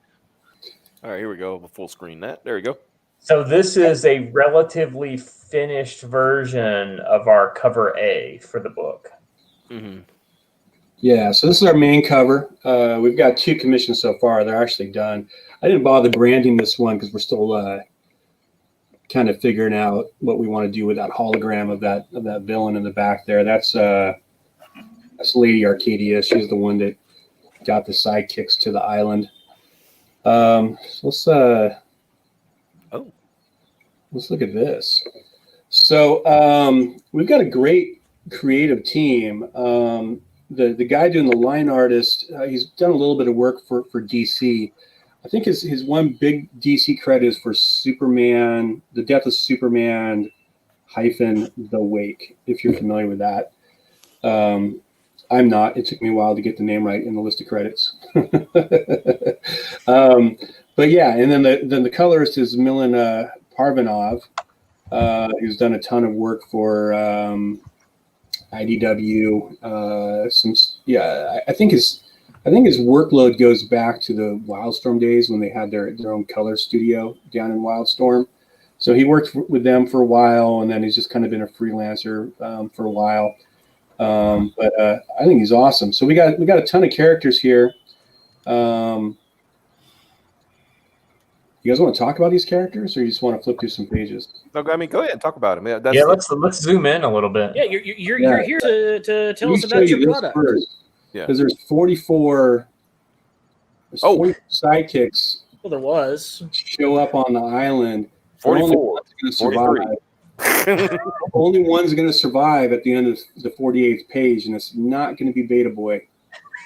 All right, here we go. We'll full screen that. There we go. So this is a relatively finished version of our cover A for the book. Mm-hmm. Yeah, so this is our main cover. We've got 2 commissions so far. They're actually done. I didn't bother branding this one because we're still kind of figuring out what we want to do with that hologram of that villain in the back there. That's Lady Arcadia. She's the one that got the sidekicks to the island. Let's look at this. So we've got a great creative team. The guy doing the line artist, he's done a little bit of work for DC. I think his one big DC credit is for Superman, The Death of Superman - The Wake, if you're familiar with that. I'm not. It took me a while to get the name right in the list of credits. But yeah, and then the colorist is Milan Parvanov, who's done a ton of work for IDW. I think his workload goes back to the Wildstorm days when they had their own color studio down in Wildstorm. So he worked with them for a while, and then he's just kind of been a freelancer for a while. But I think he's awesome. So we got a ton of characters here. You guys want to talk about these characters, or you just want to flip through some pages? No, I mean, go ahead and talk about them. Let's zoom in a little bit. Yeah, you're here to tell us about your product. Yeah, because there's 44. There's 40 sidekicks. Well, there was show up on the island. 44. Only one's going to survive at the end of the 48th page, and it's not going to be Beta Boy.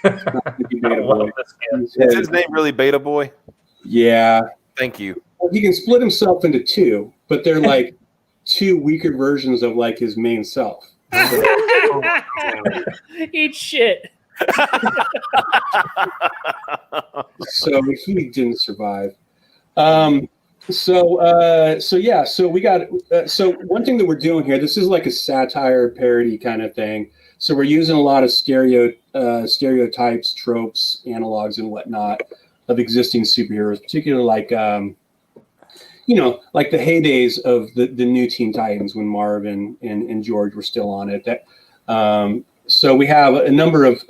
It's not going to be Beta Boy. Is his name really Beta Boy? Yeah. Thank you. Well, he can split himself into 2, but they're like 2 weaker versions of like his main self. Eat shit. So he didn't survive. So we got so one thing that we're doing here, this is like a satire parody kind of thing. So we're using a lot of stereotypes, tropes, analogs, and whatnot of existing superheroes, particularly like like the heydays of the new Teen Titans when Marv and George were still on it. So we have a number of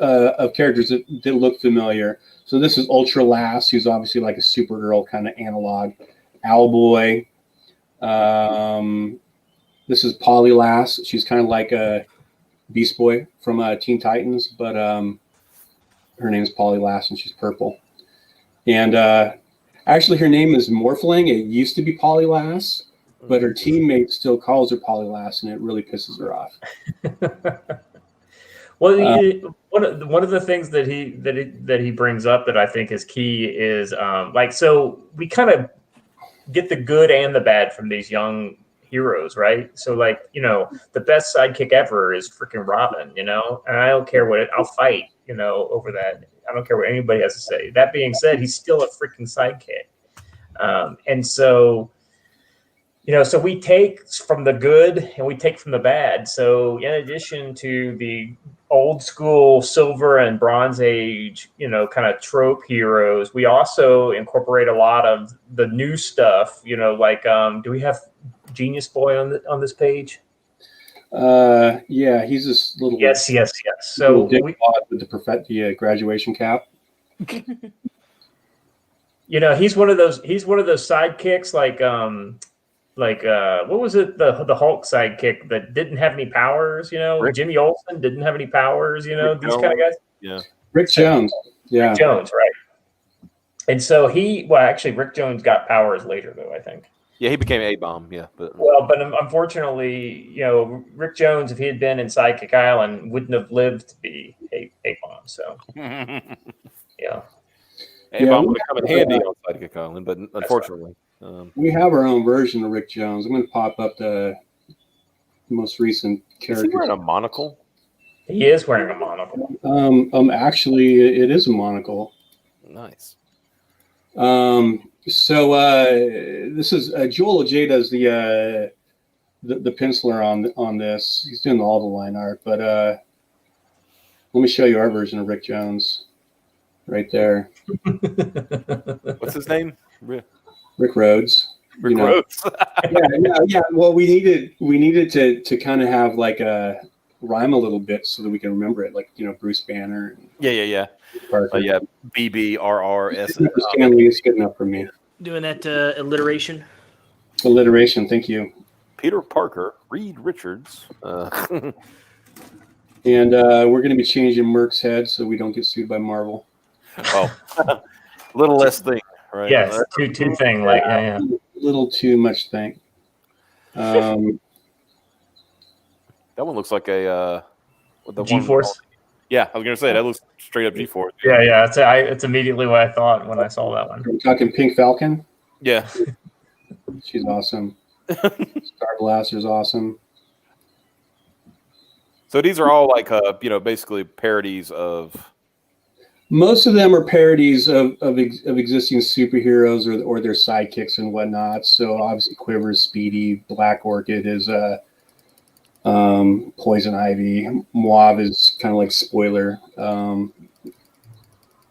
characters that look familiar. So this is Ultra Lass, who's obviously like a Supergirl kind of analog. Owlboy. This is Polly Lass. She's kind of like a Beast Boy from Teen Titans, but her name is Polly Lass, and she's purple. And actually, her name is Morphling. It used to be Polly Lass, but her teammate still calls her Polly Lass, and it really pisses her off. Well, one of the things that he brings up that I think is key is so we kind of get the good and the bad from these young heroes, right? So the best sidekick ever is freaking Robin, and I don't care I'll fight, over that. I don't care what anybody has to say. That being said, he's still a freaking sidekick. And so, so we take from the good and we take from the bad. So in addition to the old school Silver and Bronze Age, kind of trope heroes, we also incorporate a lot of the new stuff, do we have Genius Boy on this page? Yeah, he's this little. Yes. So with the graduation cap. He's one of those sidekicks what was it? The Hulk sidekick that didn't have any powers, Jimmy Olsen didn't have any powers, these kind of guys. Yeah. Rick Jones. Yeah. Rick Jones, right. And so actually, Rick Jones got powers later, though, I think. Yeah, he became A-Bomb. Yeah, but unfortunately, Rick Jones, if he had been in Sidekick Island, wouldn't have lived to be A-Bomb. So, yeah. A-Bomb would have come in handy on Sidekick Island, but unfortunately. We have our own version of Rick Jones. I'm going to pop up the most recent character. Is he wearing a monocle? He is wearing a monocle. Actually, it is a monocle. Nice. So this is Joel Ojeda is the penciler on this. He's doing all the line art, but let me show you our version of Rick Jones, right there. What's his name? Rick Rhodes. Rick Rhodes. yeah. Well, we needed to kind of have like a rhyme a little bit so that we can remember it, like Bruce Banner. Yeah. BBRRS. Stanley is good enough for me. Doing that alliteration. Alliteration, thank you. Peter Parker, Reed Richards. And we're going to be changing Merc's head so we don't get sued by Marvel. Oh, a little less thing, right? Yes, two thing, like yeah. A little too much thing. That one looks like a the G-Force. Yeah, I was gonna say that looks straight up G-Force. Yeah. It's immediately what I thought when I saw that one. We're talking Pink Falcon. Yeah, she's awesome. Star Blaster's awesome. So these are all like basically parodies of. Most of them are parodies of existing superheroes or their sidekicks and whatnot. So obviously Quiver's Speedy, Black Orchid is Poison Ivy, Mauve is kind of like Spoiler.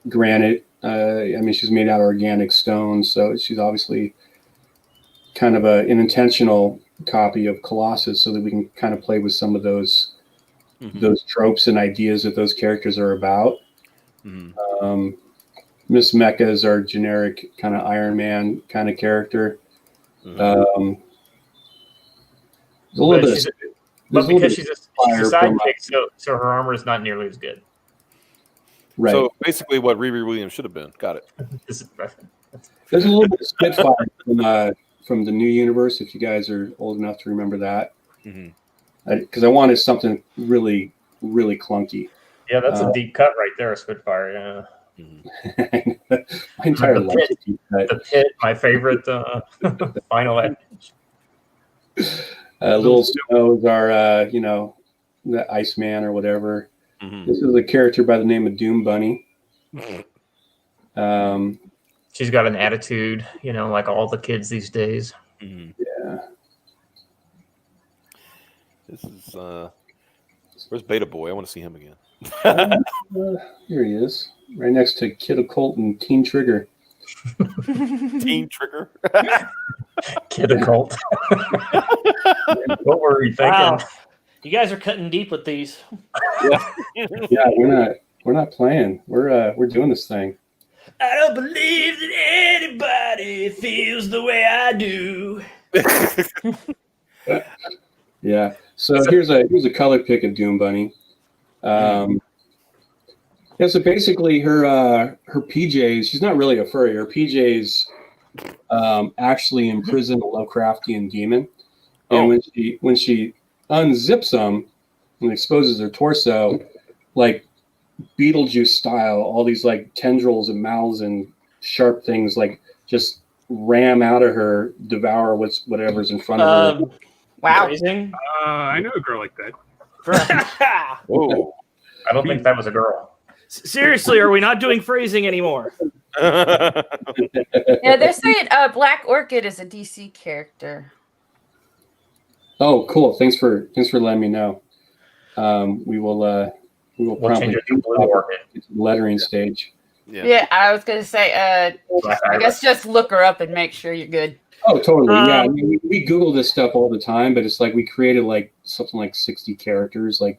Granite, she's made out of organic stone, so she's obviously kind of an intentional copy of Colossus, so that we can kind of play with some of those tropes and ideas that those characters are about. Miss Mecha is our generic kind of Iron Man kind of character. There's a little bit. But because she's a sidekick, so her armor is not nearly as good. Right. So basically, what Riri Williams should have been. Got it. There's a little bit of Spitfire from the new universe, if you guys are old enough to remember that. Because I wanted something really, really clunky. Yeah, that's a deep cut right there, Spitfire. Yeah. My entire life. The Pit, my favorite final edge. Little Snow is our, the Iceman or whatever. This is a character by the name of Doom Bunny. She's got an attitude, like all the kids these days. Yeah. This is where's Beta Boy? I want to see him again. Here he is, right next to Kid Occult and Teen Trigger. Teen Trigger. Kid Occult. What were you thinking? Wow. You guys are cutting deep with these. Yeah, we're not playing. We're doing this thing. I don't believe that anybody feels the way I do. Yeah. So here's a color pick of Doom Bunny. So basically her PJs, she's not really a furry. Her PJs actually imprison a Lovecraftian demon. And when she unzips them and exposes her torso, like Beetlejuice style, all these like tendrils and mouths and sharp things like just ram out of her, devour whatever's in front of her. Wow. I know a girl like that. Whoa. I don't think that was a girl. Seriously, are we not doing phrasing anymore? Yeah, they're saying Black Orchid is a DC character. Oh, cool! Thanks for letting me know. We will probably change it to Blue Orchid. Lettering stage. Yeah, I was gonna say. I guess just look her up and make sure you're good. Oh, totally. Yeah, I mean, we Google this stuff all the time, but it's like we created like something like 60 characters. Like,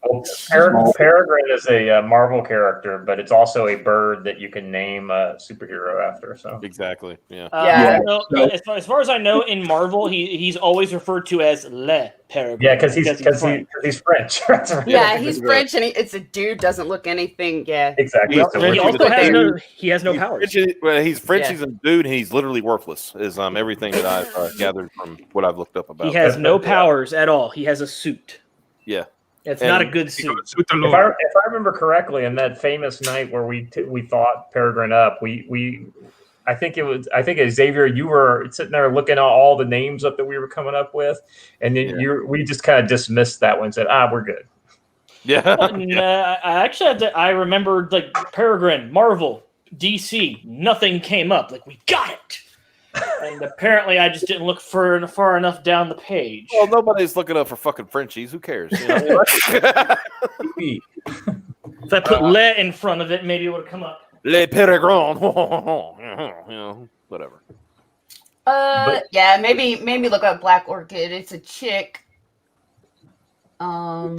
Peregrine is a Marvel character, but it's also a bird that you can name a superhero after. So exactly, yeah. As far as I know, in Marvel, he's always referred to as Le Peregrine. Yeah, because he's French. Yeah, he's French, and it's a dude doesn't look anything. Yeah, exactly. He has no powers. He's French. He's a dude, and he's literally worthless. Is everything that I've gathered from what I've looked up about. He has no powers at all. He has a suit. Yeah, it's not a good suit. If I remember correctly, in that famous night where we thought Peregrine up, I think Xavier, you were sitting there looking at all the names up that we were coming up with, and then we just kind of dismissed that one and said, we're good. Yeah. I remembered like Peregrine, Marvel, DC, nothing came up. Like, we got it. And apparently I just didn't look far enough down the page. Well, nobody's looking up for fucking Frenchies. Who cares? You know? If I put Le in front of it, maybe it would have come up. Le Peregrine. You know, whatever. Yeah, maybe look up Black Orchid. It's a chick. I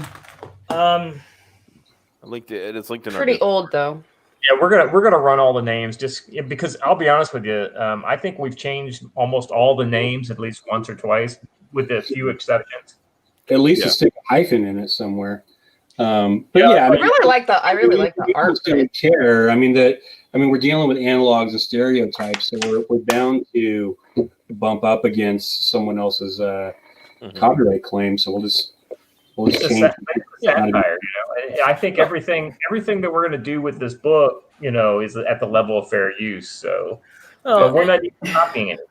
linked it. It's linked in. Pretty old though. Yeah, we're gonna run all the names just because I'll be honest with you. I think we've changed almost all the names at least once or twice, with a few exceptions. At least to stick a hyphen in it somewhere. But I really like the art. Don't care. I mean, we're dealing with analogs and stereotypes, so we're bound to bump up against someone else's copyright claim. So we'll just change. Satire, I think everything that we're going to do with this book, is at the level of fair use. So we're not even copying anything.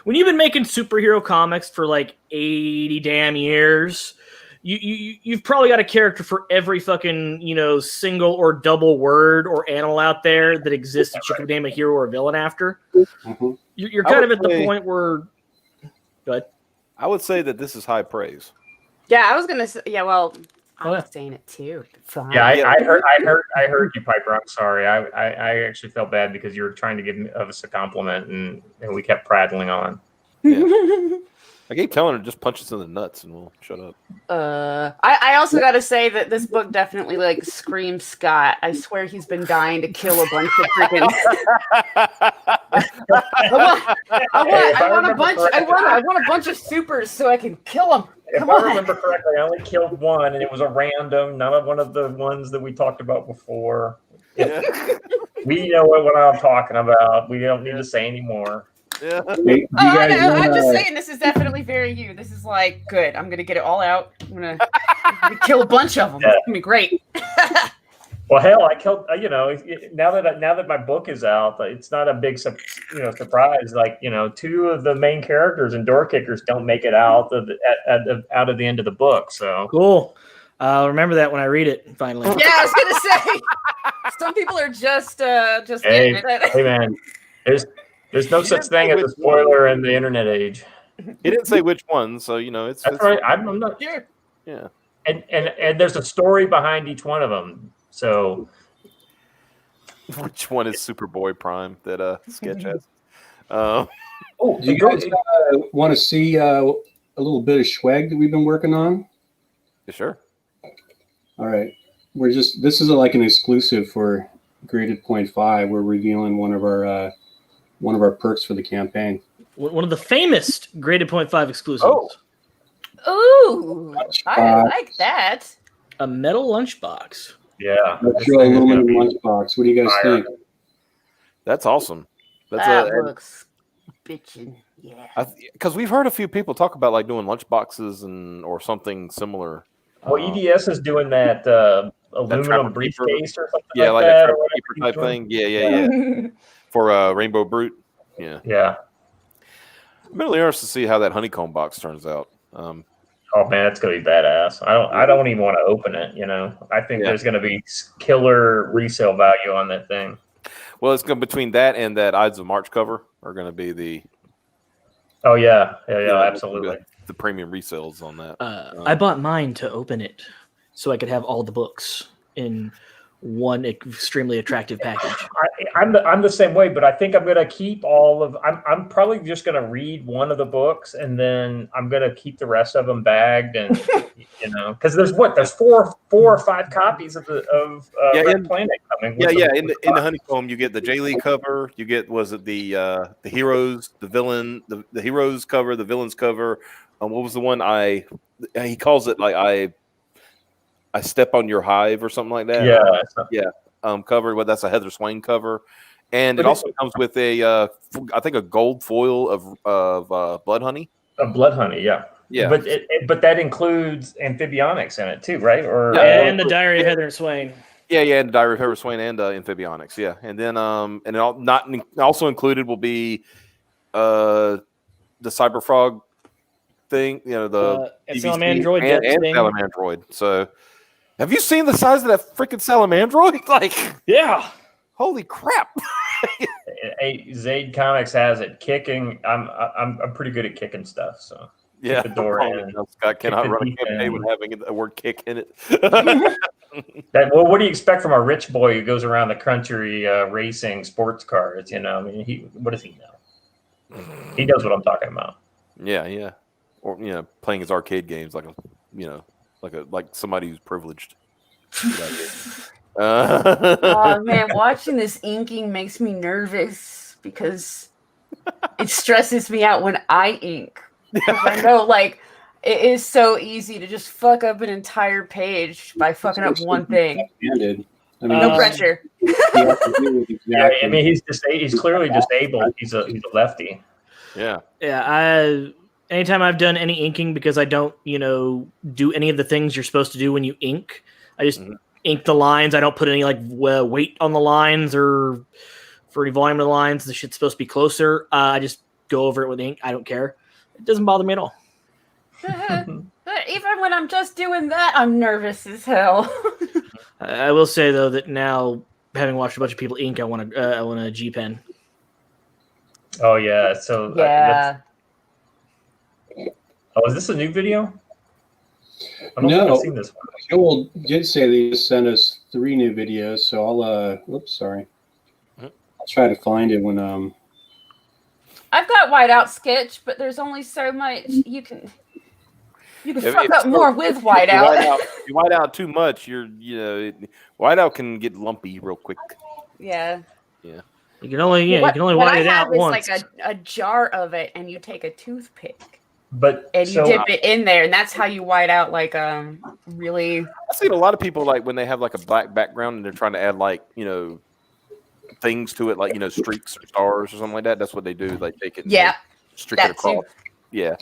When you've been making superhero comics for like 80 damn years, you've probably got a character for every fucking single or double word or animal out there that exists that you can name a hero or a villain after. Mm-hmm. You're kind of at the point where. Go ahead. I would say that this is high praise. Yeah, I was gonna say. Yeah, well, I was saying it too. Fine. Yeah, I heard you, Piper. I'm sorry. I actually felt bad because you were trying to give us a compliment, and we kept prattling on. Yeah. I keep telling her just punch us in the nuts and we'll shut up. I also got to say that this book definitely like screams Scott. I swear he's been dying to kill a bunch of freaking. I want a bunch of supers so I can kill them. If I remember correctly, I only killed one, and it was a random, not one of the ones that we talked about before. Yeah. We know what I'm talking about. We don't need to say anymore. Yeah. I'm just saying this is definitely very you. This is like good. I'm gonna get it all out. I'm gonna kill a bunch of them. Yeah. It's gonna be great. Well, hell, I killed. Now that my book is out, it's not a big surprise. Like two of the main characters in Door Kickers don't make it out of the end of the book. So cool. I'll remember that when I read it finally. Yeah, I was gonna say. Some people are just hey man, there's no such thing as a spoiler in the internet age. He didn't say which one, so it's. That's right. I'm not sure. Yeah. And there's a story behind each one of them. So, which one is Superboy Prime that Sketch has? Do you guys want to see a little bit of swag that we've been working on? Yeah, sure. All right. This is like an exclusive for Graded Point 5. We're revealing one of our perks for the campaign. One of the famous Graded Point 5 exclusives. Ooh, I like that. A metal lunchbox. Yeah. That's your aluminum lunchbox. What do you guys think? That's awesome. That looks bitchin'. Yeah. Because we've heard a few people talk about like doing lunchboxes or something similar. Well, EDS is doing that aluminum briefcase or something like that. A Trapper Keeper type thing. Yeah. For Rainbow Brute. Yeah. Yeah. I'm really interested to see how that honeycomb box turns out. Oh man, it's gonna be badass. I don't even want to open it. I think there's gonna be killer resale value on that thing. Well, it's going between that and that Ides of March cover are going to be the. Oh yeah, absolutely. The premium resales on that. I bought mine to open it, so I could have all the books in one extremely attractive package. I'm the same way, but I think I'm going to keep all of. I'm probably just going to read one of the books, and then I'm going to keep the rest of them bagged, and because there's four or five copies of Red Planet coming. In the Honeycomb, you get the J Lee cover. You get the heroes, the villain, the heroes cover, the villains cover. What was the one he calls it like I step on your hive or something like that. Cover. Well, that's a Heather Swain cover, and it also comes with I think a gold foil of Blood Honey. Of Blood Honey, yeah. But that includes Amphibionics in it too, right? And the Diary of Heather Swain. And the Diary of Heather Swain and Amphibionics, and then also included will be the Cyberfrog thing, the Salamandroid and Salamandroid. So, have you seen the size of that freaking Salamandroid? Like, yeah, holy crap! Zaid Comics has it kicking. I'm pretty good at kicking stuff, so yeah. The door in. Scott cannot run a campaign with having the word "kick" in it. What do you expect from a rich boy who goes around the country racing sports cars? I mean, what does he know? He knows what I'm talking about. Yeah. Or playing his arcade games like somebody who's privileged. Oh man, watching this inking makes me nervous because it stresses me out when I ink. Because I know, it is so easy to just fuck up an entire page by fucking up one thing. No pressure. Yeah, I mean, he's clearly disabled. He's a lefty. Yeah. Yeah. Anytime I've done any inking, because I don't, do any of the things you're supposed to do when you ink, I just ink the lines. I don't put any weight on the lines or for any volume of the lines. The shit's supposed to be closer. I just go over it with ink. I don't care. It doesn't bother me at all. But even when I'm just doing that, I'm nervous as hell. I will say though that now, having watched a bunch of people ink, I want a G pen. Oh yeah. So yeah. Is this a new video? I don't think I've seen this one. Joel did say they sent us 3 new videos, so I'll sorry. I'll try to find it when I've got whiteout sketch, but there's only so much you can fuck up more with whiteout. If you white out too much, whiteout can get lumpy real quick. Yeah. Yeah. You can only white it out once. Like a jar of it, and you take a toothpick. And you dip it in there, and that's how you white out really. I've seen a lot of people when they have a black background and they're trying to add things to it, streaks or stars or something like that. That's what they do. They take it, streak it across. Too. Yeah.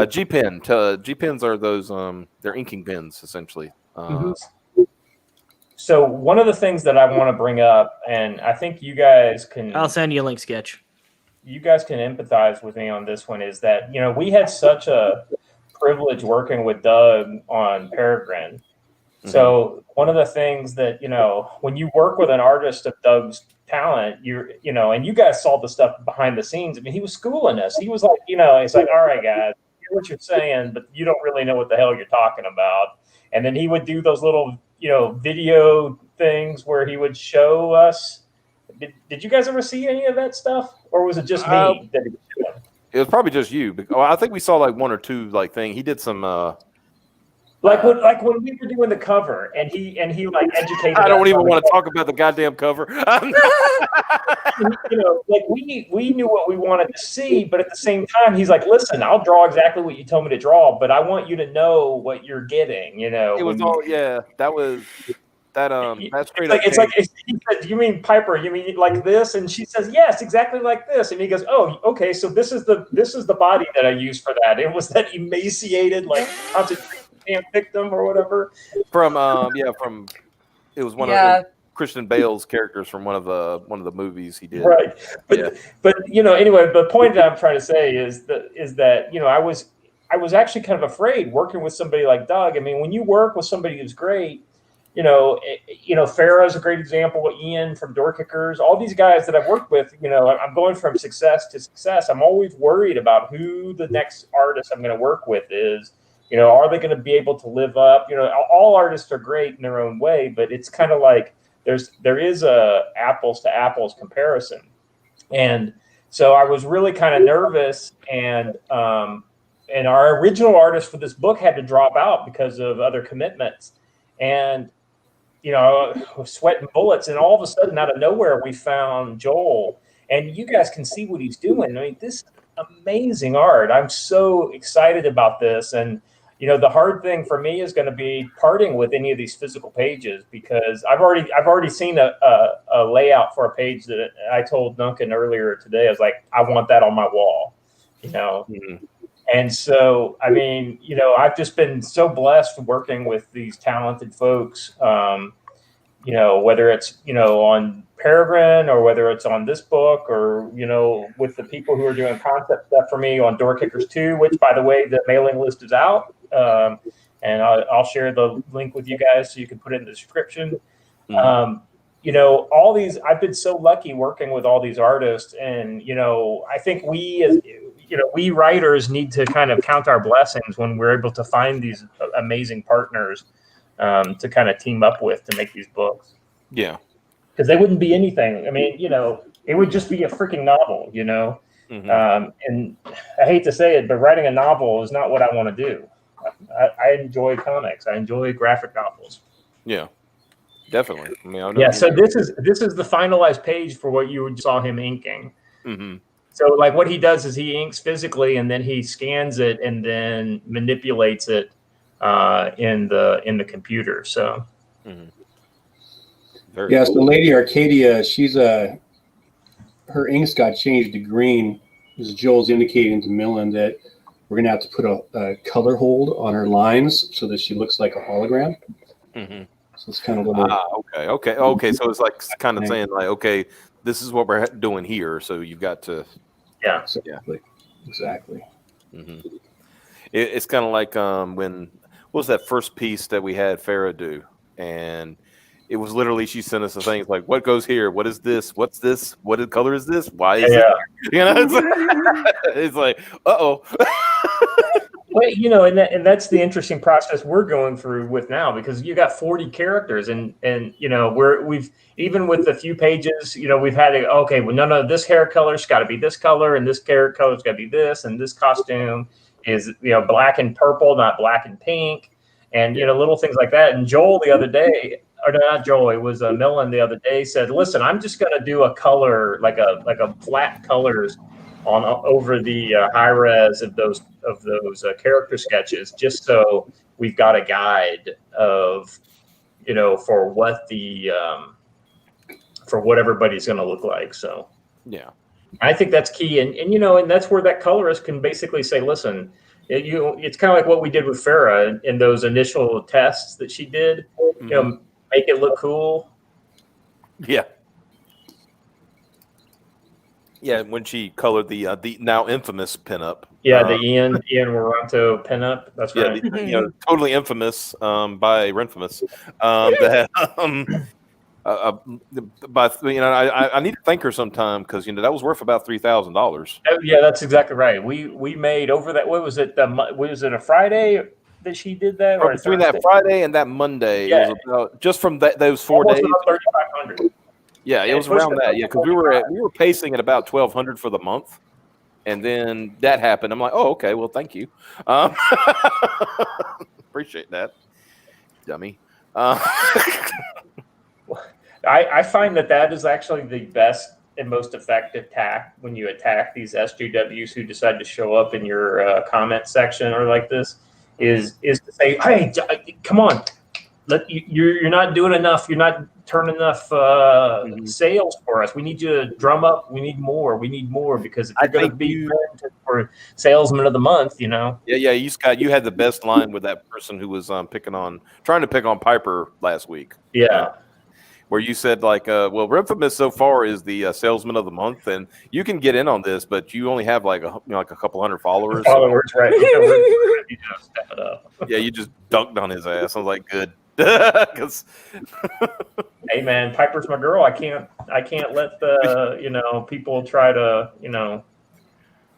G pens are those they're inking pens essentially. So one of the things that I want to bring up, and I think you guys can. I'll send you a link, Sketch. You guys can empathize with me on this one, is that, we had such a privilege working with Doug on Peregrine. Mm-hmm. So one of the things that, when you work with an artist of Doug's talent, and you guys saw the stuff behind the scenes. I mean, he was schooling us. He was like, it's like, all right, guys, I hear what you're saying, but you don't really know what the hell you're talking about. And then he would do those little, video things where he would show us. Did you guys ever see any of that stuff, or was it just me that he was doing? It was probably just you. I think we saw 1 or 2 thing. He did some when we were doing the cover, and he educated. I don't even want to talk about the goddamn cover. We knew what we wanted to see, but at the same time, he's like, "Listen, I'll draw exactly what you told me to draw, but I want you to know what you're getting." It was that was. That's great. It's like he said, "Do you mean Piper? You mean like this?" And she says, "Yes, exactly like this." And he goes, "Oh, okay. So this is the body that I used for that. It was that emaciated concentration camp victim or whatever." From it was one of Christian Bale's characters from one of the movies he did. Right, but anyway, the point that I'm trying to say is that I was actually kind of afraid working with somebody like Doug. I mean, when you work with somebody who's great. Farrah's a great example. Ian from Door Kickers, all these guys that I've worked with, I'm going from success to success. I'm always worried about who the next artist I'm going to work with is, are they going to be able to live up? All artists are great in their own way, but it's kind of like there is a apples to apples comparison. And so I was really kind of nervous, and our original artist for this book had to drop out because of other commitments. And sweating bullets, and all of a sudden, out of nowhere, we found Joel, and you guys can see what he's doing. I mean, this is amazing art. I'm so excited about this, and the hard thing for me is going to be parting with any of these physical pages, because I've already seen a layout for a page that I told Duncan earlier today. I was like, I want that on my wall, Mm-hmm. And so, I mean, I've just been so blessed working with these talented folks, whether it's, on Peregrine, or whether it's on this book, or, with the people who are doing concept stuff for me on Door Kickers 2, which, by the way, the mailing list is out. And I'll share the link with you guys so you can put it in the description. Mm-hmm. All these, I've been so lucky working with all these artists, and, I think we writers need to kind of count our blessings when we're able to find these amazing partners to kind of team up with to make these books. Yeah. Because they wouldn't be anything. I mean, it would just be a freaking novel, Mm-hmm. And I hate to say it, but writing a novel is not what I want to do. I enjoy comics. I enjoy graphic novels. Yeah, definitely. I mean, So this is the finalized page for what you saw him inking. Mm-hmm. So, like, what he does is he inks physically, and then he scans it and then manipulates it in the computer. So, Mm-hmm. So Lady Arcadia, she's her inks got changed to green, as Joel's indicating to Millen that we're gonna have to put a color hold on her lines so that she looks like a hologram. Mm-hmm. So it's kind of a little. Okay. So it's like kind of saying like, okay, this is what we're doing here. So you've got to. Yeah. Exactly. Mm-hmm. It's kind of like what was that first piece that we had Farah do, and it was literally she sent us a thing like, what goes here? What is this? What's this? What color is this? Why is it? It's like uh-oh. Well, and that's the interesting process we're going through with now, because you got 40 characters, and we've even with a few pages, we've had no, this hair color's got to be this color, and this hair color's got to be this, and this costume is black and purple, not black and pink, and little things like that. And Joel the other day, or not Joel, it was Millen the other day, said, listen, I'm just going to do a color like a flat colors on over the high res of those character sketches, just so we've got a guide of for what for what everybody's going to look like. So yeah, I think that's key, and that's where that colorist can basically say, listen, it's kind of like what we did with Farah in those initial tests that she did. Mm-hmm. Make it look cool. Yeah, when she colored the now infamous pinup. Yeah, the Ian Waranto pinup. That's right. Totally infamous by Renfamous. That I need to thank her sometime, because that was worth about $3,000. Yeah, that's exactly right. We made over that. What was it? Was it a Friday that she did that? Or between that Friday and that Monday, yeah. It was about just from those 4 days. 3,500. Yeah, it was around that. Yeah, because we were pacing at about 1,200 for the month, and then that happened. I'm like, oh, okay, well, thank you. Appreciate that, dummy. I find that is actually the best and most effective tack when you attack these SJWs who decide to show up in your comment section or like this, is to say, hey, come on. You're not doing enough. You're not turning enough sales for us. We need you to drum up. We need more. Because if you're going to be for salesman of the month, Yeah, you had the best line with that person who was trying to pick on Piper last week. Yeah. Where you said like, well, Renfamous so far is the salesman of the month, and you can get in on this, but you only have like a couple hundred followers. Right? Step it up. Yeah, you just dunked on his ass. I was like, good. Because hey man, Piper's my girl. I can't let the people try to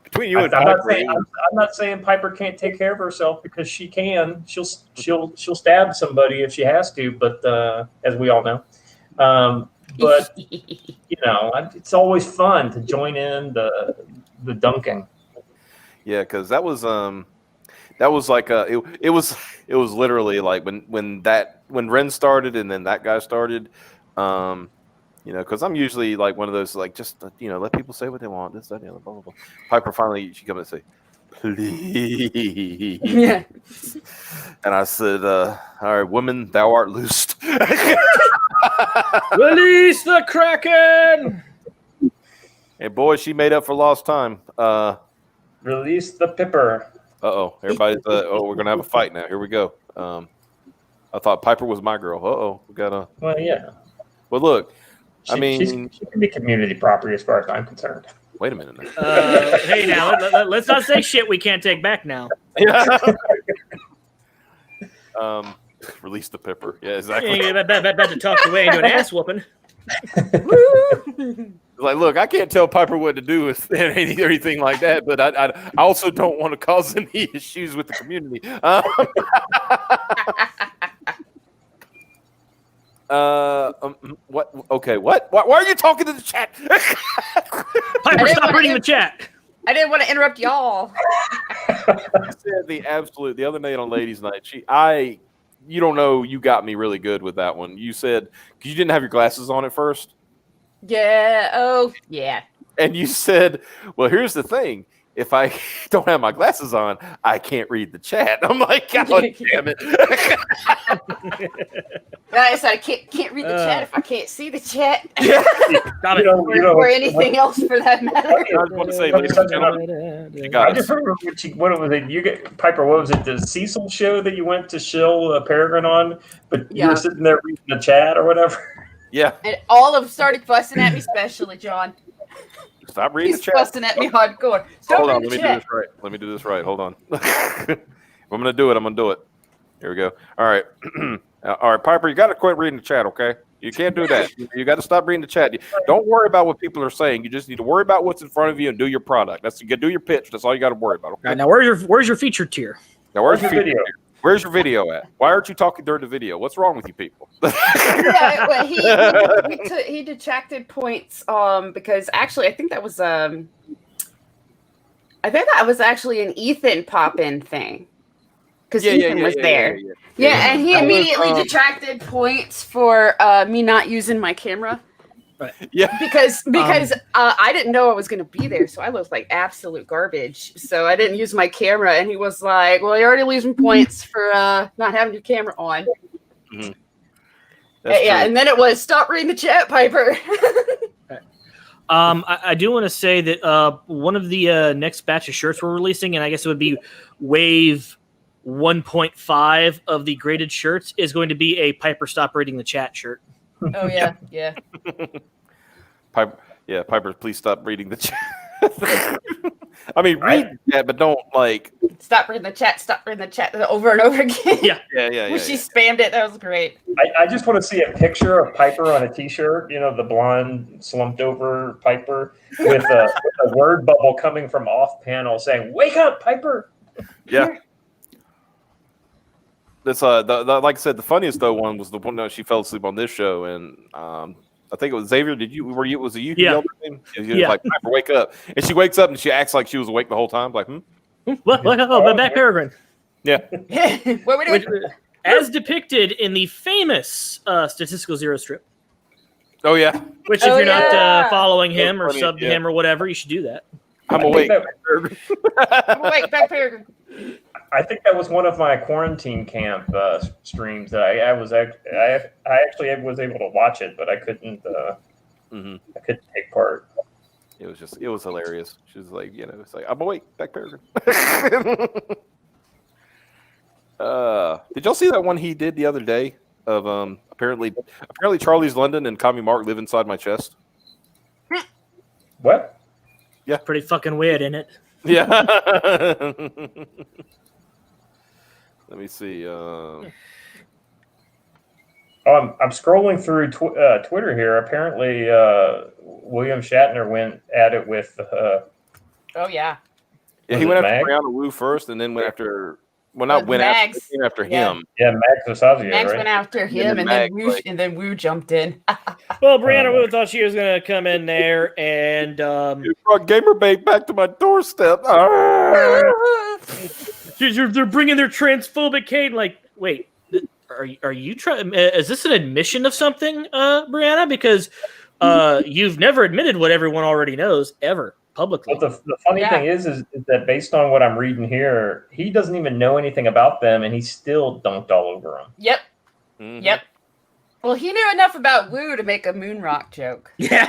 Between you and I'm Piper, not saying Piper can't take care of herself because she can. She'll stab somebody if she has to, but as we all know. But it's always fun to join in the dunking. yeah, because that was like it was literally like when Ren started and then that guy started, because I'm usually like one of those like just let people say what they want, this that, the other, blah blah blah. Piper finally she come and say, please, Yeah. and I said, all right, woman, thou art loosed. Release the Kraken! And boy, she made up for lost time. Release the Pipper. Everybody's we're gonna have a fight now. Here we go. I thought Piper was my girl. We gotta. Well, yeah. Well, look, she can be community property as far as I'm concerned. Wait a minute now. Hey, now let's not say shit we can't take back now. Yeah. Release the Pipper. Yeah, exactly. Yeah, about to talk your way into an ass whooping. Like, look, I can't tell Piper what to do with anything like that, but I also don't want to cause any issues with the community. What? Okay, what? Why are you talking to the chat? Piper, stop reading the chat. I didn't want to interrupt y'all. The other night on Ladies' Night, you don't know, you got me really good with that one. You said, because you didn't have your glasses on at first. Yeah. Oh, yeah. And you said, well, here's the thing. If I don't have my glasses on, I can't read the chat. I'm like, God damn it. Guys, I can't read the chat if I can't see the chat. Yeah. Or anything else for that matter. I just want to say, ladies and gentlemen, you got I just remember what was it? Piper, what was it? The Cecil show that you went to shill Peregrine on, but you were sitting there reading the chat or whatever? Yeah. And all of them started fussing at me, especially John. Stop reading the chat. He's fussing at me hardcore. Hold on, let me do this right. Hold on. If I'm gonna do it, I'm gonna do it. Here we go. All right. All right, Piper, you gotta quit reading the chat, okay? You can't do that. You gotta stop reading the chat. Don't worry about what people are saying. You just need to worry about what's in front of you and do your product. Do your pitch. That's all you gotta worry about. Okay? Right, now where's your featured tier? Now where's your video? Where's your video at? Why aren't you talking during the video? What's wrong with you people? Yeah, well, he detracted points because actually I think that was actually an Ethan pop-in thing. Because Ethan was there. Yeah, and he immediately detracted points for me not using my camera. Right. Yeah. Because I didn't know I was going to be there, so I looked like absolute garbage. So I didn't use my camera, and he was like, "Well, you're already losing points for not having your camera on." Mm-hmm. Yeah, and then it was stop reading the chat, Piper. I do want to say that one of the next batch of shirts we're releasing, and I guess it would be Wave 1.5 of the graded shirts, is going to be a Piper Stop Reading the Chat shirt. Oh yeah. Piper, please stop reading the chat. I mean, read the chat, but don't stop reading the chat over and over again. Yeah. When she spammed it, that was great. I just want to see a picture of Piper on a T-shirt. The blonde slumped over Piper with a word bubble coming from off panel saying, "Wake up, Piper." Yeah. That's like I said, the funniest one was the one that she fell asleep on this show, and I think it was Xavier. Was it you? Yeah. Yelled at him? He was like, Piper, wake up! And she wakes up and she acts like she was awake the whole time. Like, What? Back Peregrine. Yeah. What we doing? As depicted in the famous Statistical Zero strip. Oh yeah. Which, if you're not following him or subbed to him or whatever, you should do that. I'm awake. I'm awake, back Peregrine. I think that was one of my quarantine camp streams that I actually was able to watch it, but I couldn't. I couldn't take part. It was hilarious. She was like, it's like, I'm awake, back Peregrine. Did y'all see that one he did the other day of apparently Charlie's London and Commie Mark live inside my chest? What? Yeah, pretty fucking weird, isn't it? Yeah. Let me see. I'm scrolling through Twitter here. Apparently, William Shatner went at it with. Oh yeah. Yeah, he went after Brianna Wu first, and then went after. Well, not went Mags. after. He went after Yeah. him. Yeah, Mags Versace, Max right? went after him, and then Wu, and then Wu jumped in. Well, Brianna Wu thought she was going to come in there and You brought Gamerbait back to my doorstep. they're bringing their transphobic cane. Like, wait, are you trying? Is this an admission of something, Brianna? Because you've never admitted what everyone already knows ever publicly. But the funny thing is that based on what I'm reading here, he doesn't even know anything about them, and he still dunked all over them. Yep. Mm-hmm. Yep. Well, he knew enough about Wu to make a moon rock joke. Yeah.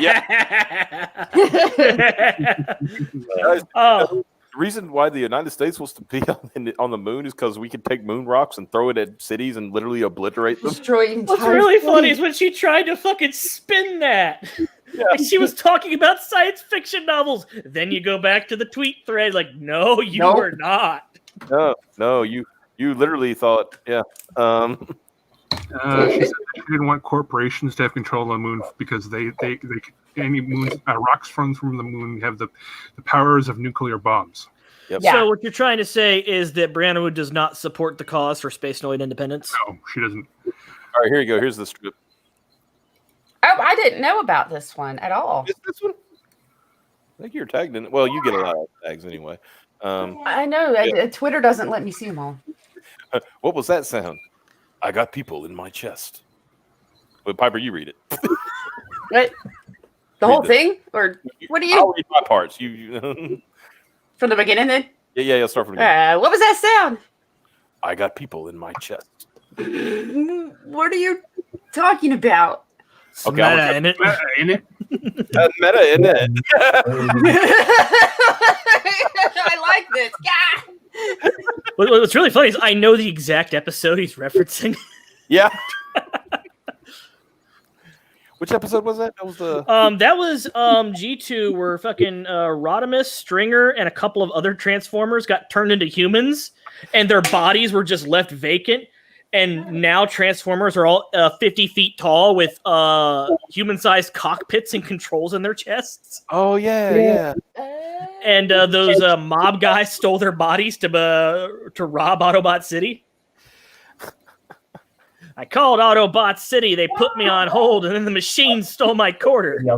The reason why the United States wants to be on the moon is because we can take moon rocks and throw it at cities and literally obliterate them. What's really funny is when she tried to fucking spin that. Yeah. Like she was talking about science fiction novels. Then you go back to the tweet thread, like, no, you were not. No, you literally thought, yeah. She said she didn't want corporations to have control of the moon because they any moon rocks from the moon have the powers of nuclear bombs. Yep. Yeah. So what you're trying to say is that Brianna Wu does not support the cause for Spacenoid independence? No, she doesn't. All right, here you go. Here's the strip. Oh, I didn't know about this one at all. Is this one? I think you're tagged in it. Well, you get a lot of tags anyway. I know. Twitter doesn't let me see them all. What was that sound? I got people in my chest. But Piper, you read it. What? The whole thing? Or what do you? I'll read my parts. You From the beginning then? Yeah, I'll start from the beginning. What was that sound? I got people in my chest. What are you talking about? Okay, Meta in it. Meta in it. I like this. Yeah. What's really funny is I know the exact episode he's referencing. Yeah. Which episode was that? That was the G2 where fucking Rodimus, Stringer, and a couple of other Transformers got turned into humans, and their bodies were just left vacant. And now Transformers are all 50 feet tall with human-sized cockpits and controls in their chests. Oh yeah. And those mob guys stole their bodies to rob Autobot City. I called Autobot City. They put me on hold, and then the machine stole my quarter. I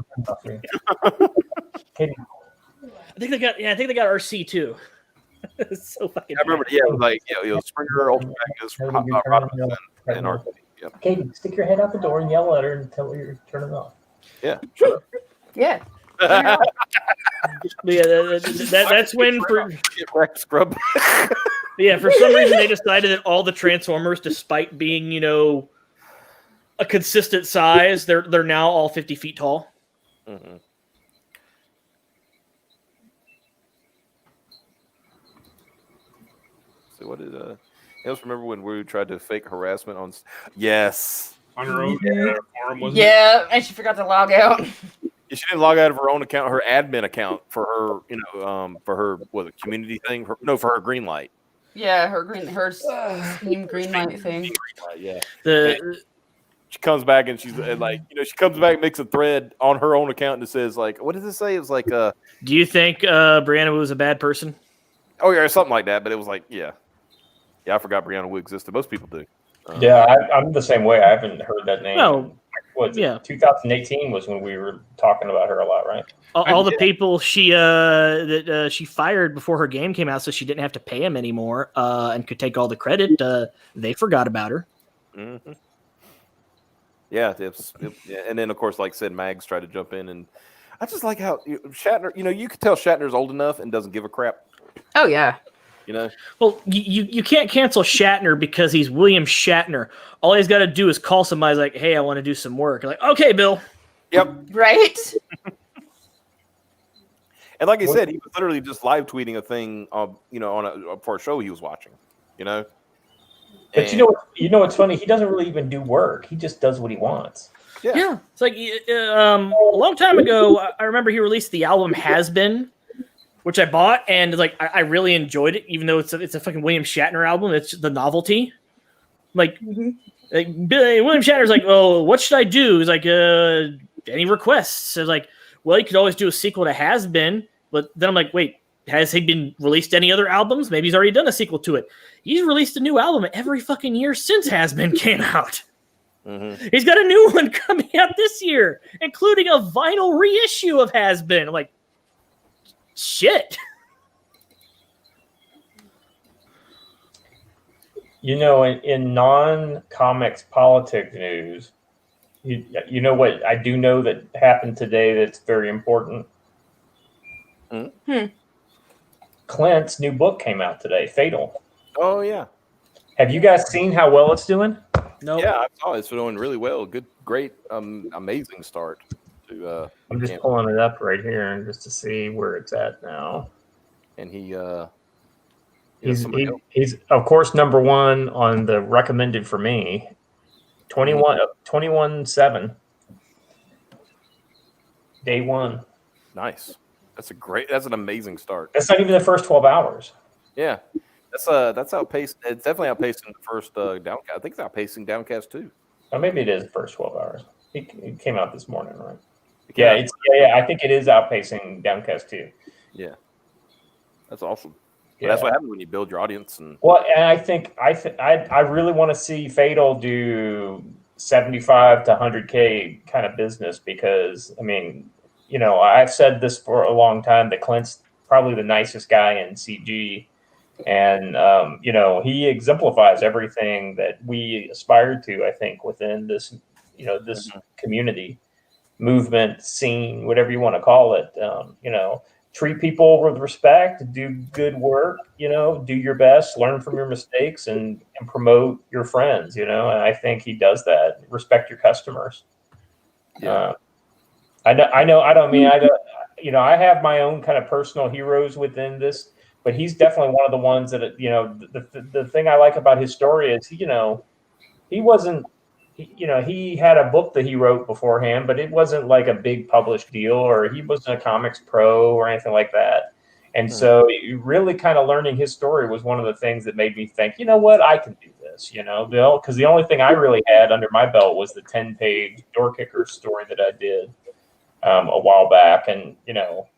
think they got RC too. It's so fucking. I remember. Yeah, it was like Springer, Ultra Magnus, Rodimus, and RC. Yeah. Katie, stick your head out the door and yell at her and tell her you're turning off. Yeah. Sure. Yeah. That's when for scrub. Yeah, for some reason they decided that all the Transformers, despite being a consistent size, they're now all 50 feet tall. Mm-hmm. So what did you else remember when we tried to fake harassment on? Yes. On her own forum, wasn't Yeah, and she forgot to log out. She didn't log out of her own account, her admin account for her, for her community thing. For her green light. Yeah, her Steam green light thing. Yeah. She comes back and she's like, she comes back and makes a thread on her own account and it says like, what does it say? It was like, do you think Brianna was a bad person? Oh yeah, something like that. But it was like, yeah, I forgot Brianna Wu existed. Most people do. Yeah, I'm the same way. I haven't heard that name. No. 2018 was when we were talking about her a lot, right? All the people she fired before her game came out, so she didn't have to pay him anymore, and could take all the credit. They forgot about her. Mm-hmm. Yeah, and then of course, like I said, Mags tried to jump in, and I just like how Shatner. You could tell Shatner's old enough and doesn't give a crap. Oh yeah. Well, you can't cancel Shatner because he's William Shatner. All he's got to do is call somebody like, "Hey, I want to do some work." Like, okay, Bill. Yep. Right. And like I said, he was literally just live tweeting a thing, for a show he was watching. But what's funny? He doesn't really even do work. He just does what he wants. Yeah. It's like a long time ago, I remember he released the album Has Been, which I bought, and like I really enjoyed it, even though it's a fucking William Shatner album. It's the novelty. Like William Shatner's like, "Oh, what should I do?" He's like, "Any requests?" So like, well, you could always do a sequel to Has Been, but then I'm like, wait, has he been released any other albums? Maybe he's already done a sequel to it. He's released a new album every fucking year since Has Been came out. Mm-hmm. He's got a new one coming out this year, including a vinyl reissue of Has Been. I'm like, shit. You know, in non-comics politics news, you know what I do know that happened today that's very important? Clint's new book came out today, Fatal. Oh, yeah. Have you guys seen how well it's doing? No. Yeah, I saw it's doing really well. Good, great, amazing start to. I'm just pulling it up right here just to see where it's at now. And he's of course number one on the recommended for me. 21/7. Day one. Nice. That's an amazing start. That's not even the first 12 hours. Yeah. That's outpaced. It's definitely outpacing the first Downcast. I think it's outpacing Downcast too. Or maybe it is the first 12 hours. It came out this morning, right? Yeah, I think it is outpacing Downcast too. Yeah. That's awesome. Yeah. That's what happens when you build your audience. And I think I really want to see Fatal do 75 to 100K kind of business because, I mean, you know, I've said this for a long time that Clint's probably the nicest guy in CG. And, you know, he exemplifies everything that we aspire to, I think, within this, you know, this community movement scene, whatever you want to call it. You know, treat people with respect, do good work, you know, do your best, learn from your mistakes and promote your friends, you know, and I think he does that. Respect your customers. yeah. I have my own kind of personal heroes within this, but he's definitely one of the ones that, you know, the thing I like about his story is, you know, he had a book that he wrote beforehand, but it wasn't like a big published deal, or he wasn't a comics pro or anything like that. And so really kind of learning his story was one of the things that made me think, you know what, I can do this, you know, because the only thing I really had under my belt was the 10-page Door Kicker story that I did a while back. And, you know,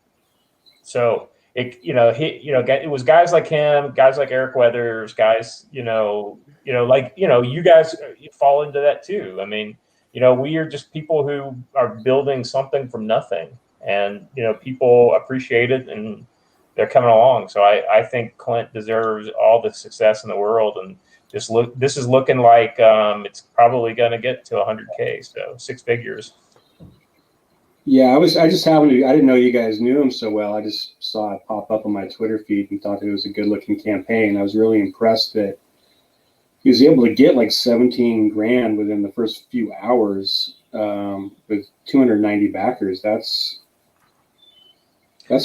so it was guys like him, guys like Eric Weathers, guys, you guys fall into that too. I mean, you know, we are just people who are building something from nothing, and, you know, people appreciate it and they're coming along. So I think Clint deserves all the success in the world, and this is looking like it's probably going to get to 100K, so 6 figures. Yeah, I didn't know you guys knew him so well. I just saw it pop up on my Twitter feed and thought it was a good looking campaign. I was really impressed that he was able to get like 17 grand within the first few hours with 290 backers. That's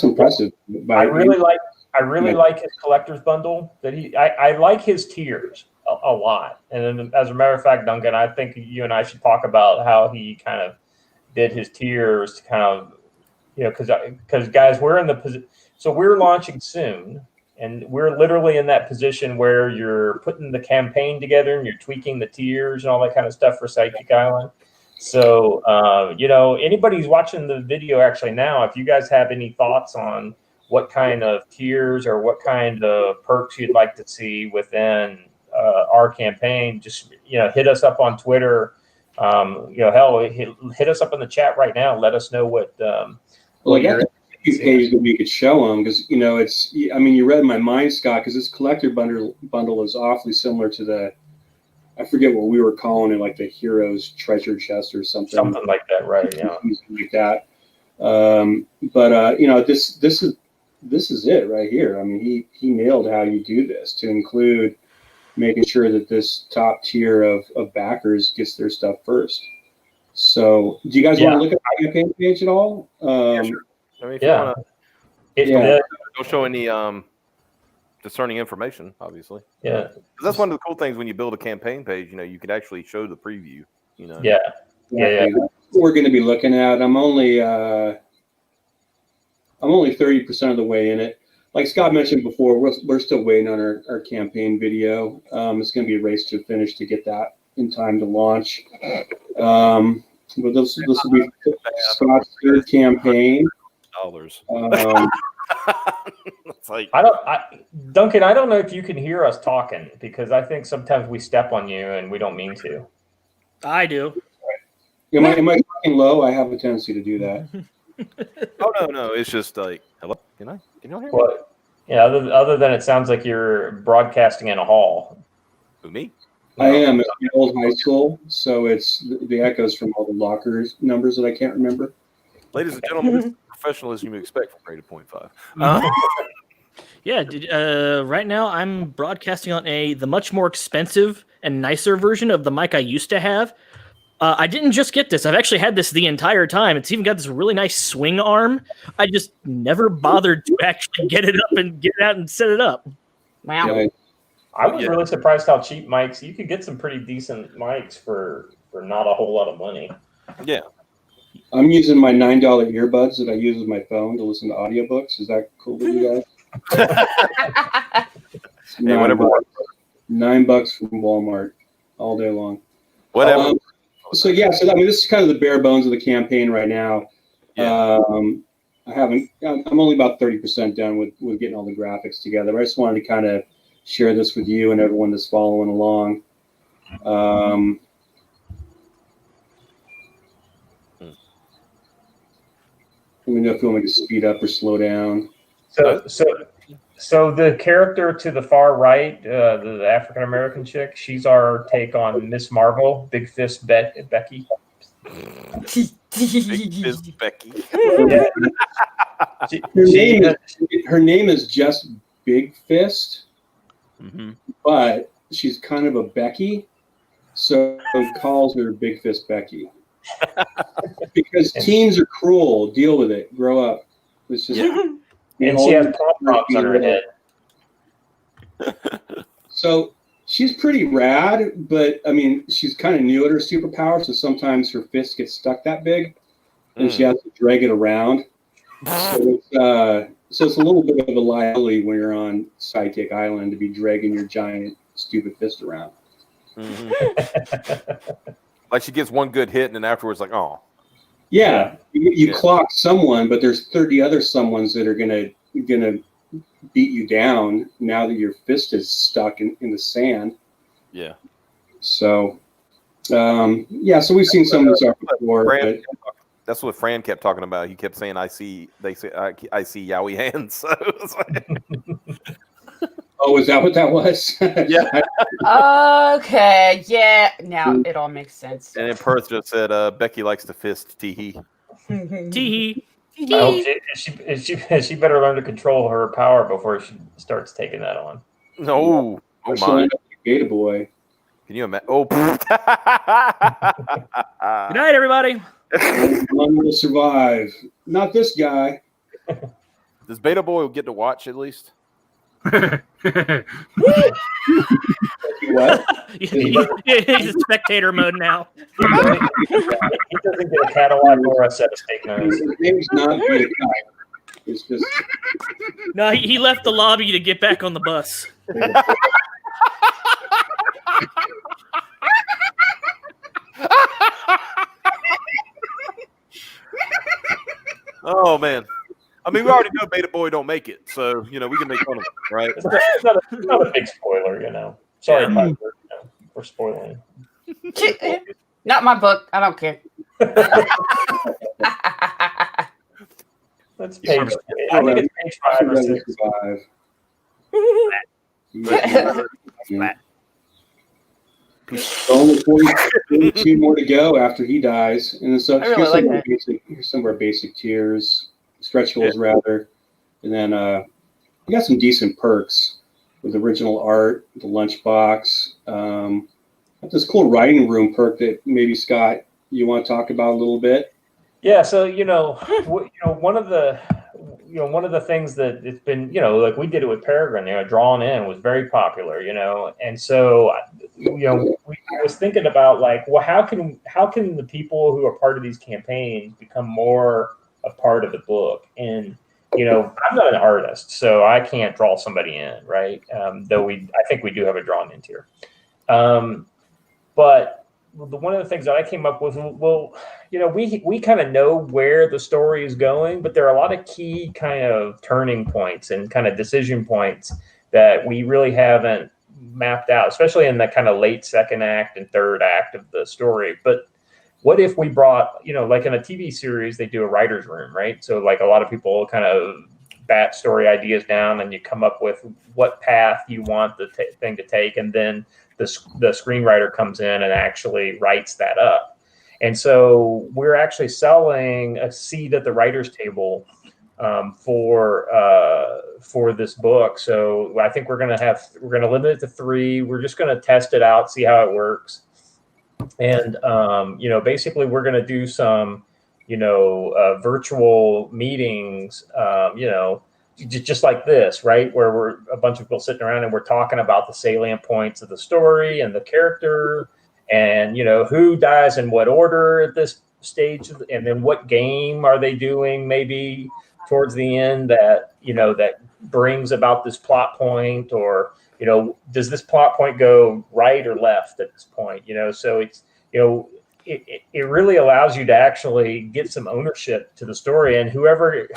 impressive. I really like his collector's bundle that I like his tiers a lot. And then, as a matter of fact, Duncan, I think you and I should talk about how he kind of did his tiers to kind of, you know, because guys, we're in the position, so we're launching soon, and we're literally in that position where you're putting the campaign together and you're tweaking the tiers and all that kind of stuff for Sidekick Island. So, you know, anybody who's watching the video actually now, if you guys have any thoughts on what kind of tiers or what kind of perks you'd like to see within our campaign, just, you know, hit us up on Twitter. You know, hell, hit us up in the chat right now. Let us know what. Well, I got a few pages that we could show them because, you know, you read my mind, Scott, because this collector bundle is awfully similar to I forget what we were calling it, like the Heroes Treasure Chest or something. Something like that, right? Yeah. Like that. But you know, this is it right here. I mean, he nailed how you do this to include making sure that this top tier of backers gets their stuff first. So, do you guys want to look at the campaign page at all? Yeah, sure. I mean, if you want to, don't show any discerning information, obviously. Yeah, that's one of the cool things when you build a campaign page. You know, you could actually show the preview. You know. Yeah. That's what we're going to be looking at. I'm only 30% of the way in it. Like Scott mentioned before, we're still waiting on our campaign video. It's going to be a race to finish to get that in time to launch. But this will be Scott's third campaign. $. It's like Duncan, I don't know if you can hear us talking because I think sometimes we step on you and we don't mean to. I do. Am I talking low? I have a tendency to do that. no. It's just like, hello, can you hear me? Well, yeah. Other than it sounds like you're broadcasting in a hall. Who, me? I am at the old high school, so it's the echoes from all the lockers numbers that I can't remember. Ladies and gentlemen, this is the professionalism you expect from Rated Point 5. Yeah, right now I'm broadcasting on the much more expensive and nicer version of the mic I used to have. I didn't just get this. I've actually had this the entire time. It's even got this really nice swing arm. I just never bothered to actually get it up and get it out and set it up. Wow. Yeah, I was really surprised how cheap mics. You could get some pretty decent mics for not a whole lot of money. Yeah. I'm using my $9 earbuds that I use with my phone to listen to audiobooks. Is that cool with you guys? Hey, whatever. $9 from Walmart all day long. Whatever. So this is kind of the bare bones of the campaign right now. Yeah. I'm only about 30% done with getting all the graphics together. I just wanted to kind of share this with you and everyone that's following along. Let me know if you want me to speed up or slow down. So the character to the far right, the African American chick, she's our take on Miss Marvel, Big Fist Becky. Big Fist Becky. Yeah. Her name is just Big Fist, but she's kind of a Becky, so he calls her Big Fist Becky. Because teens are cruel. Deal with it. Grow up. It's just, and she has pom-poms on her head. So she's pretty rad, but I mean, she's kind of new at her superpower, so sometimes her fist gets stuck that big, and she has to drag it around. So it's a little bit of a liability when you're on Sidekick Island to be dragging your giant, stupid fist around. Like she gets one good hit, and then afterwards, like, oh. Yeah, you clock someone, but there's 30 other someones that are gonna beat you down now that your fist is stuck in the sand. Yeah. So, so we've seen some of this art before. That's what Fran kept talking about. He kept saying, I see Yowie hands. So it's like... Oh, is that what that was? Yeah. Okay. Yeah. Now it all makes sense. And then Perth just said, Becky likes to fist tee-hee. Tee-hee. She better learn to control her power before she starts taking that on. No. Oh, my. Beta boy. Can you imagine? Oh. Good night, everybody. One will survive. Not this guy. Does Beta Boy get to watch at least? What? He's in spectator mode now. He doesn't get a catalog or a set of steak knives. His name's not Beta guy. It's just. No, he left the lobby to get back on the bus. Oh man, I mean we already know Beta Boy don't make it, so we can make fun of him, right? It's not a big spoiler, Sorry, Piper, for spoiling. Not my book. I don't care. That's page. I think it's page 5 or 6. Only 42 more to go after he dies, and so here's some of our basic tiers, stretch goals rather, and then we got some decent perks with original art, the lunchbox. Got this cool writing room perk that maybe Scott you want to talk about a little bit. Yeah, so one of the things that it's been like we did it with Peregrine, Drawn In was very popular, and so I was thinking about like, well, how can the people who are part of these campaigns become more a part of the book? And I'm not an artist, so I can't draw somebody in, right? Though I think we do have a Drawn In tier. But one of the things that I came up with, well, we kind of know where the story is going, but there are a lot of key kind of turning points and kind of decision points that we really haven't mapped out, especially in the kind of late second act and third act of the story. But what if we brought, like in a TV series, they do a writer's room, right? So like a lot of people kind of bat story ideas down and you come up with what path you want the thing to take. And then the screenwriter comes in and actually writes that up. And so we're actually selling a seat at the writer's table for this book. So I think we're going to limit it to 3. We're just going to test it out, see how it works. And, basically we're going to do some, virtual meetings, just like this, right? Where we're a bunch of people sitting around and we're talking about the salient points of the story and the character and, who dies in what order at this stage. And then what game are they doing maybe towards the end that, that brings about this plot point, or, does this plot point go right or left at this point? So it's, it really allows you to actually get some ownership to the story, and whoever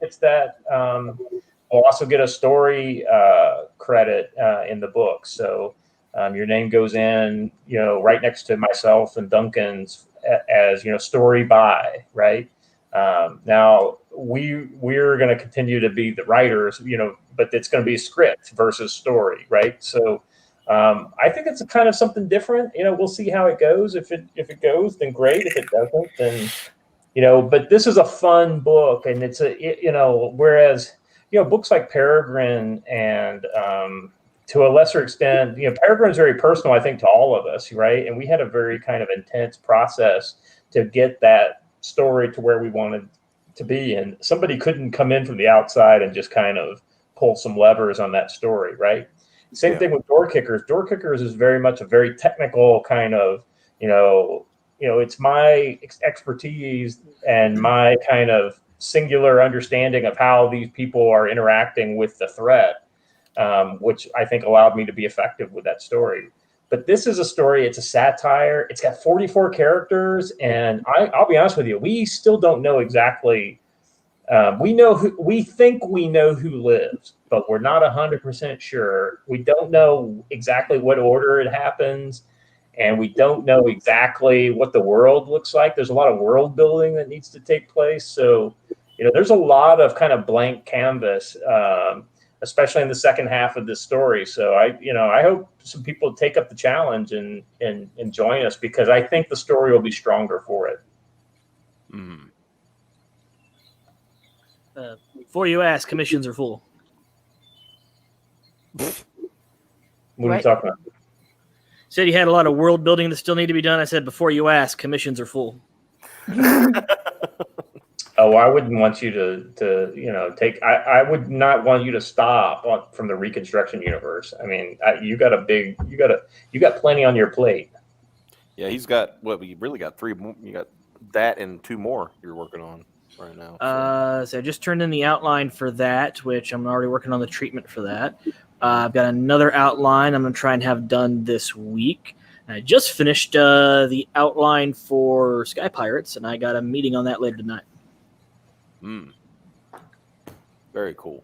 gets that will also get a story credit in the book. So your name goes in, right next to myself and Duncan's as story by, right. Now we're going to continue to be the writers, but it's going to be script versus story, right? So I think it's a kind of something different. We'll see how it goes. If it goes, then great. If it doesn't, then But this is a fun book, and it's whereas books like Peregrine and to a lesser extent, Peregrine's very personal, I think, to all of us, right? And we had a very kind of intense process to get that story to where we wanted to be, and somebody couldn't come in from the outside and just kind of pull some levers on that story, right? Same thing with Door Kickers. Door Kickers is very much a very technical kind of, it's my expertise and my kind of singular understanding of how these people are interacting with the threat, which I think allowed me to be effective with that story. But this is a story, it's a satire. It's got 44 characters, and I'll be honest with you, we still don't know exactly. We think we know who lives, but we're not 100% sure. We don't know exactly what order it happens, and we don't know exactly what the world looks like. There's a lot of world building that needs to take place. So, there's a lot of kind of blank canvas, especially in the second half of this story. So I hope some people take up the challenge and join us, because I think the story will be stronger for it. Mm. Before you ask, commissions are full. What are you talking about? Said you had a lot of world building that still need to be done. I said, before you ask, commissions are full. Oh, I wouldn't want you to take. I would not want you to stop from the Reconstruction universe. I mean, you got plenty on your plate. Yeah, he's got we really got 3 more. You got that and 2 more you're working on right now. So I just turned in the outline for that, which I'm already working on the treatment for that. I've got another outline I'm going to try and have done this week. And I just finished the outline for Sky Pirates, and I got a meeting on that later tonight. Very cool.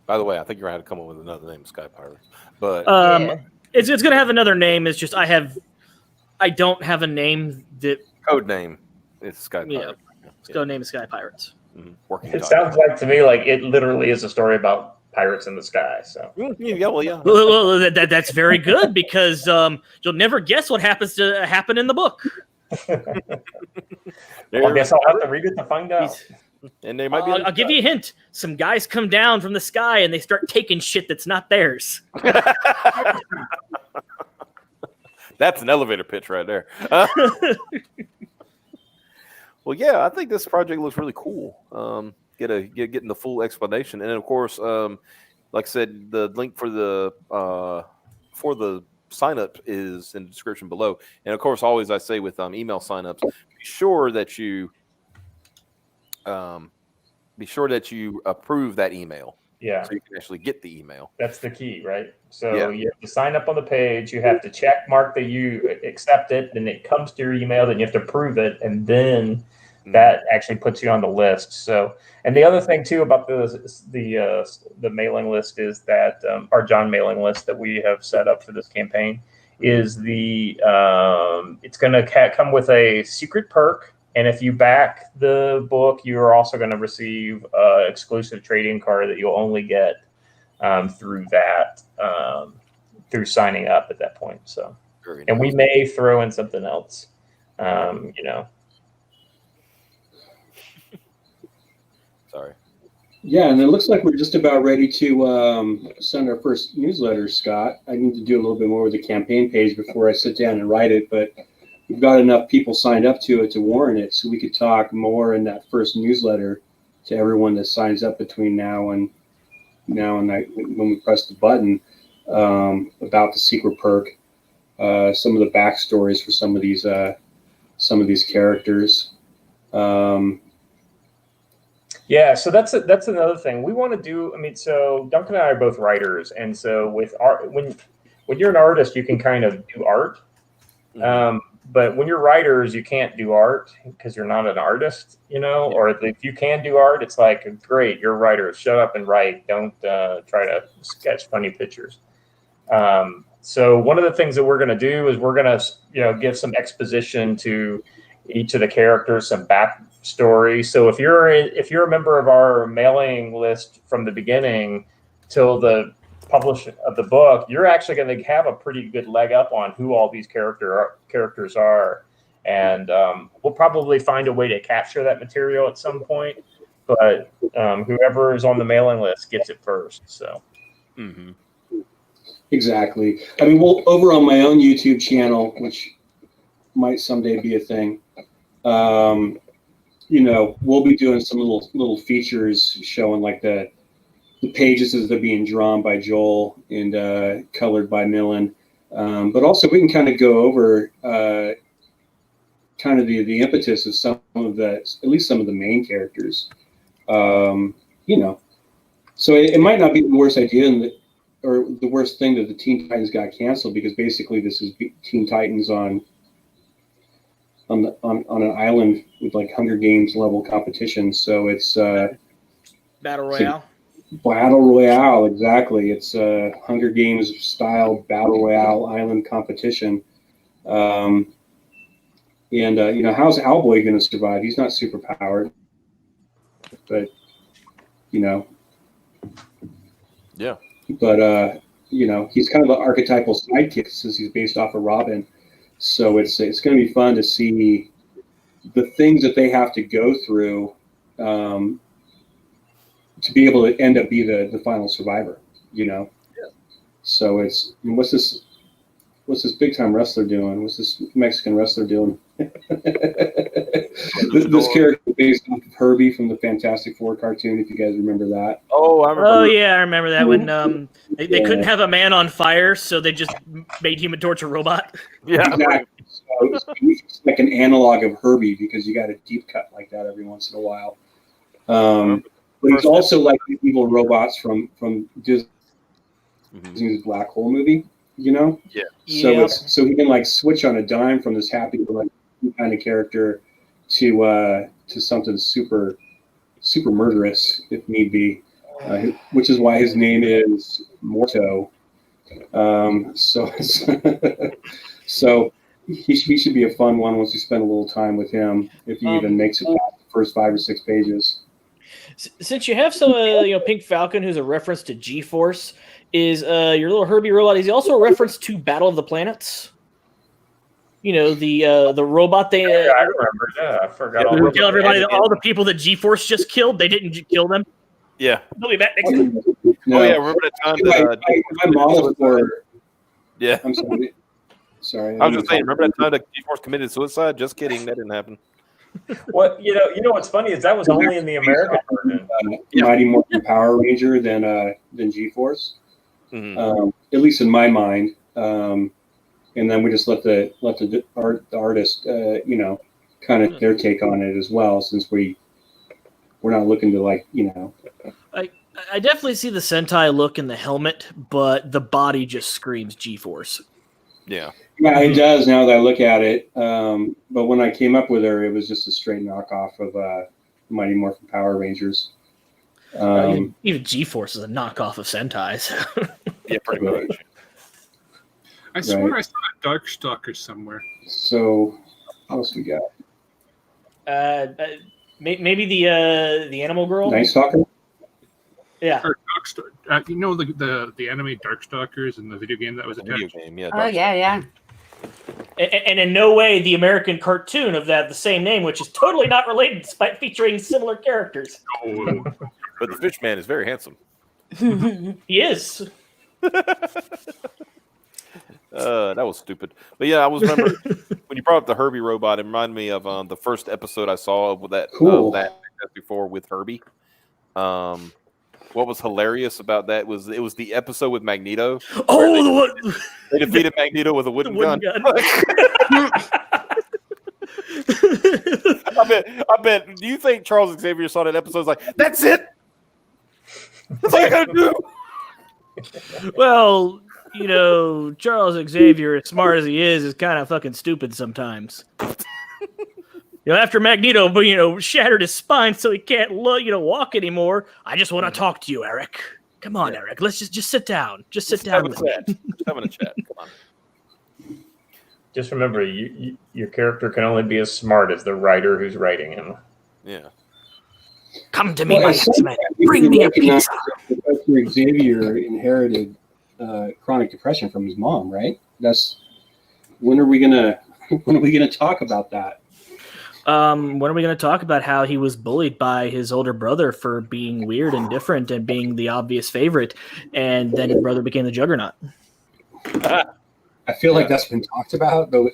By the way, I think you're going to have to come up with another name, Sky Pirates. But it's going to have another name. It's just I don't have a name that code name. It's Sky Pirates. Yeah, code name is Sky Pirates. Working. It sounds like to me like it literally is a story about pirates in the sky. So yeah. Well, that's very good, because you'll never guess what happen in the book. I guess I'll have to read it to find out. And they might be. I'll give you a hint. Some guys come down from the sky and they start taking shit that's not theirs. That's an elevator pitch right there. Well, yeah, I think this project looks really cool. Getting the full explanation, and of course, like I said, the link for the sign up is in the description below. And of course, always I say with email signups, be sure that you approve that email. Yeah. So you can actually get the email. That's the key, right? So Yeah. you have to sign up on the page. You have to check mark that you accept it. Then it comes to your email. Then you have to prove it, and then that actually puts you on the list. So, and the other thing too about the mailing list is that our John mailing list that we have set up for this campaign is it's going to come with a secret perk. And if you back the book, you are also going to receive an exclusive trading card that you'll only get through signing up at that point. So, and we may throw in something else, Sorry. Yeah, and it looks like we're just about ready to send our first newsletter, Scott. I need to do a little bit more with the campaign page before I sit down and write it, but we've got enough people signed up to it to warrant it, so we could talk more in that first newsletter to everyone that signs up between now and when we press the button about the secret perk, some of the backstories for some of these characters. Yeah, so that's another thing we want to do. I mean, so Duncan and I are both writers, and so with art, when you're an artist, you can kind of do art. But when you're writers, you can't do art because you're not an artist, or if you can do art, it's like, great, you're a writer. Shut up and write. Don't try to sketch funny pictures. So one of the things that we're going to do is we're going to, give some exposition to each of the characters, some backstory. So if you're a member of our mailing list from the beginning till the publish of the book, you're actually going to have a pretty good leg up on who all these characters are, and we'll probably find a way to capture that material at some point. But whoever is on the mailing list gets it first. So, Exactly. I mean, over on my own YouTube channel, which might someday be a thing, we'll be doing some little features showing like the pages as they're being drawn by Joel and colored by Millen. But also we can kind of go over kind of the impetus of at least some of the main characters. So it might not be the worst idea or the worst thing that the Teen Titans got canceled, because basically this is Teen Titans on an island with like Hunger Games level competition. So it's Battle Royale. Battle Royale, exactly. It's a Hunger Games style Battle Royale island competition. How's Owlboy going to survive? He's not super powered, but yeah. But he's kind of an archetypal sidekick since he's based off of Robin. So it's going to be fun to see the things that they have to go through to be able to end up be the final survivor, Yeah. So what's this big time wrestler doing? What's this Mexican wrestler doing? this character based off of Herbie from the Fantastic Four cartoon, if you guys remember that. Oh, I remember. Oh yeah, I remember that when they couldn't have a man on fire, so they just made Human Torch a robot. Yeah, exactly. So it's like an analog of Herbie, because you got a deep cut like that every once in a while. But it's also like the evil robots from Disney's Black Hole movie, Yeah. So he can like switch on a dime from this happy kind of character to something super murderous if need be, which is why his name is Morto. So he should be a fun one once you spend a little time with him, if he even makes it past the first 5 or 6 pages. Since you have some, Pink Falcon, who's a reference to G-Force, is your little Herbie robot? Is he also a reference to Battle of the Planets? The robot they. I remember. Yeah, I forgot. Tell everybody that all the people that G-Force just killed, they didn't kill them. Yeah. They'll be back next time. No. Oh yeah, remember that time that my model for. Yeah. I'm sorry. Sorry. I was just saying, remember that time that G-Force committed suicide? Just kidding, that didn't happen. What what's funny is that was only in the American version. Mighty Morphin Power Ranger than G-Force, Mm-hmm. At least in my mind. And then we just let the artist, kind of their take on it as well, since we're not looking to I definitely see the Sentai look in the helmet, but the body just screams G-Force. Yeah. Yeah, it does now that I look at it. But when I came up with her, it was just a straight knockoff of Mighty Morphin Power Rangers. Even G-Force is a knockoff of Sentai. So. Yeah, pretty much. I swear I saw a Darkstalker somewhere. So, what else we got? Maybe the Animal Girl. Night Stalker? Yeah. Or you know the anime Darkstalkers in the video game that was attached? Video game, yeah. Oh, yeah. And in no way the American cartoon of the same name, which is totally not related despite featuring similar characters. Oh, But the Fish Man is very handsome. He is. That was stupid. But yeah, I was remember when you brought up the Herbie robot, it reminded me of the first episode I saw with that before with Herbie. What was hilarious about that was it was the episode with Magneto. Oh, they defeated Magneto with a wooden gun. I bet. Do you think Charles Xavier saw that episode? Was like, that's it. That's all I gotta do. Well, Charles Xavier, as smart as he is kind of fucking stupid sometimes. After Magneto, shattered his spine so he can't, walk anymore. I just want to talk to you, Eric. Come on, Eric. Let's just sit down. Just sit down with me. Just having a chat. Come on. Just remember, your character can only be as smart as the writer who's writing him. Yeah. Come to me, my X-Men. Bring me a pizza. Professor Xavier inherited chronic depression from his mom, right? When are we gonna talk about that? When are we going to talk about how he was bullied by his older brother for being weird and different and being the obvious favorite, and then his brother became the Juggernaut? I feel like that's been talked about, though.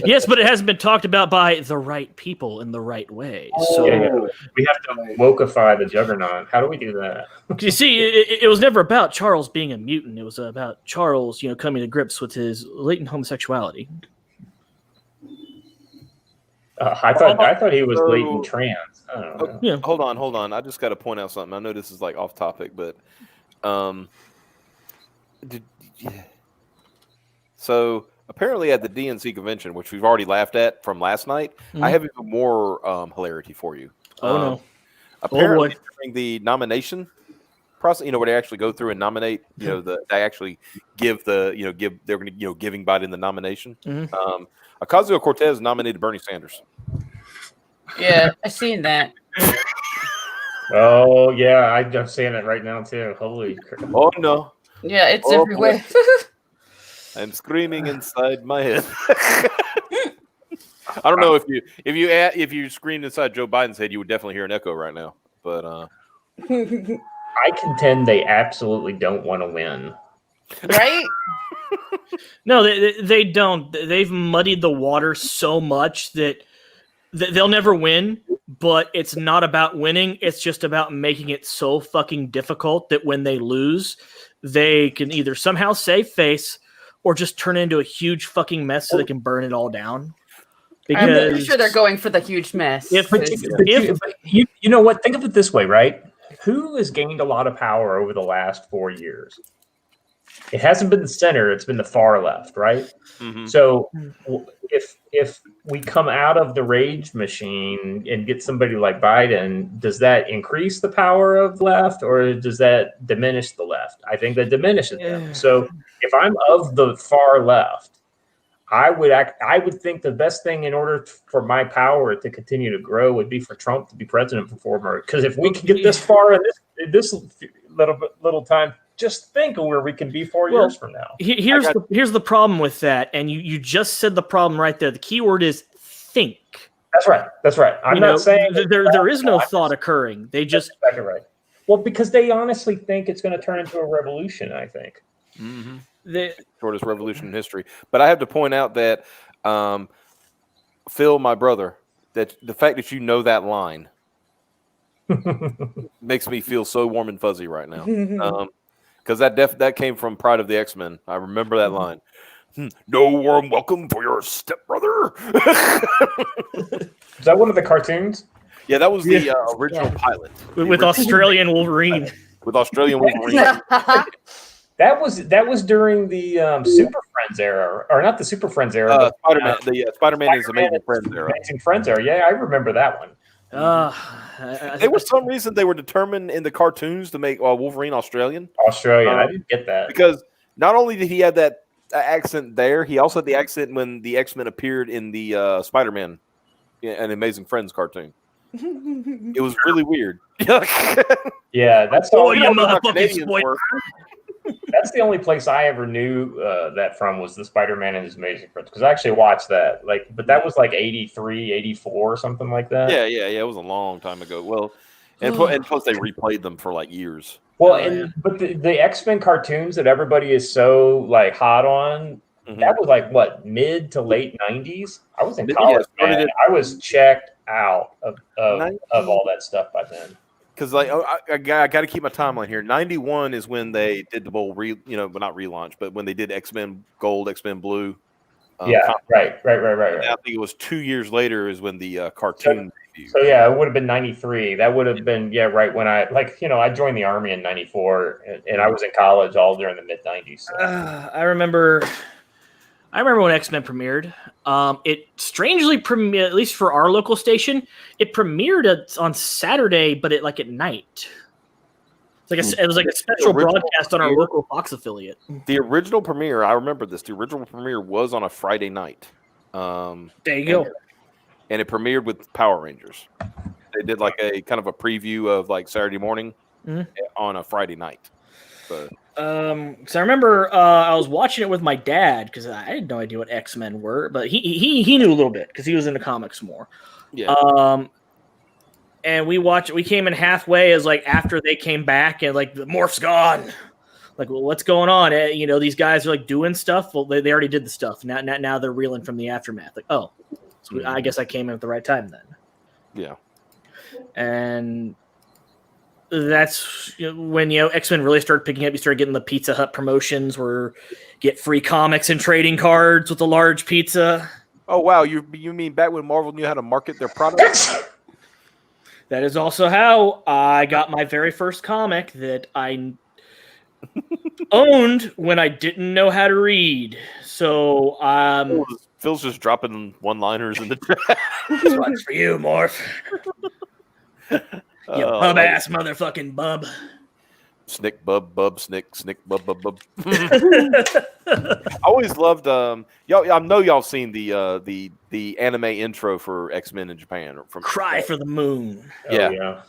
Yes, but it hasn't been talked about by the right people in the right way. So we have to wokeify the Juggernaut. How do we do that? You see, it was never about Charles being a mutant. It was about Charles, coming to grips with his latent homosexuality. I thought he was latent trans. I don't know. Yeah. Hold on. I just got to point out something. I know this is like off topic, but so apparently at the DNC convention, which we've already laughed at from last night, I have even more hilarity for you. Oh no! Apparently during the nomination process, where they actually go through and nominate, they actually give they're going to giving Biden the nomination. Ocasio-Cortez nominated Bernie Sanders. Yeah, I've seen that. Oh yeah, I'm seeing it right now too. Holy crap! Oh no! Yeah, it's everywhere. I'm screaming inside my head. I don't know if you screamed inside Joe Biden's head, you would definitely hear an echo right now. But I contend they absolutely don't want to win. Right? No, they don't. They've muddied the water so much that they'll never win, but it's not about winning. It's just about making it so fucking difficult that when they lose, they can either somehow save face or just turn into a huge fucking mess so they can burn it all down. Because I'm pretty sure they're going for the huge mess. If you know what? Think of it this way, right? Who has gained a lot of power over the last 4 years? It hasn't been the center; it's been the far left, right? Mm-hmm. So, if we come out of the rage machine and get somebody like Biden, does that increase the power of the left, or does that diminish the left? I think that diminishes them. So, if I'm of the far left, I would think the best thing in order for my power to continue to grow would be for Trump to be president before Murray. Because if we can get this far in this little time, just think of where we can be 4 years from now. Here's the problem with that, and you just said the problem right there. The key word is think. That's right. I'm not saying there is no thought occurring. They just exactly right. Well, because they honestly think it's going to turn into a revolution. I think. Mm-hmm. The shortest revolution in history. But I have to point out that Phil, my brother, that the fact that you know that line makes me feel so warm and fuzzy right now. Because that came from Pride of the X-Men. I remember that line. No warm welcome for your stepbrother. Is that one of the cartoons? Yeah, that was the original pilot. With Australian Wolverine. With Australian Wolverine. That was during the Super Friends era, or not the Super Friends era, but Spider-Man. Spider-Man is Amazing Friends era. Amazing Friends era. Yeah, I remember that one. There was some reason they were determined in the cartoons to make Wolverine Australian. Australian, I didn't get that. Because not only did he have that accent there, he also had the accent when the X-Men appeared in the Spider-Man and Amazing Friends cartoon. It was really weird. Yeah, that's Oh, you motherfucking spoiler. That's the only place I ever knew that from was the Spider-Man and His Amazing Friends, because I actually watched that. But that was like 83, 84, something like that. Yeah. It was a long time ago. Well, and plus they replayed them for like years. Well, but the X-Men cartoons that everybody is so like hot on, that was like what, mid to late 90s? I was in college, man. I was checked out of all that stuff by then. Because I got to keep my timeline here. 91 is when they did the whole but not relaunch, but when they did X-Men Gold, X-Men Blue. Right. And I think it was 2 years later is when the cartoon. So yeah, it would have been 93. That would have been right when I joined the Army in 94, and I was in college all during the mid 90s. So. I remember when X-Men premiered. It strangely premiered, at least for our local station. It premiered on Saturday, but at night. It was like a special broadcast on our local Fox affiliate. The original premiere, I remember this. The original premiere was on a Friday night. There you go. And it premiered with Power Rangers. They did like a kind of a preview of like Saturday morning on a Friday night. So. Because I remember I was watching it with my dad because I had no idea what X-Men were, but he knew a little bit because he was into comics more. Yeah. And we came in halfway as like after they came back and like the morph's gone. Like, well, what's going on? These guys are like doing stuff. Well, they already did the stuff. Now they're reeling from the aftermath. Like, oh, so I guess I came in at the right time then. Yeah. And that's when X-Men really started picking up. You started getting the Pizza Hut promotions where get free comics and trading cards with a large pizza. Oh wow, you mean back when Marvel knew how to market their products? That is also how I got my very first comic that I owned when I didn't know how to read. So Phil's just dropping one-liners in the chat. This one's for you, Morph. You bub ass motherfucking bub. Snick bub snick bub. I always loved y'all. I know y'all seen the anime intro for X-Men in Japan from Cry for the Moon. Yeah.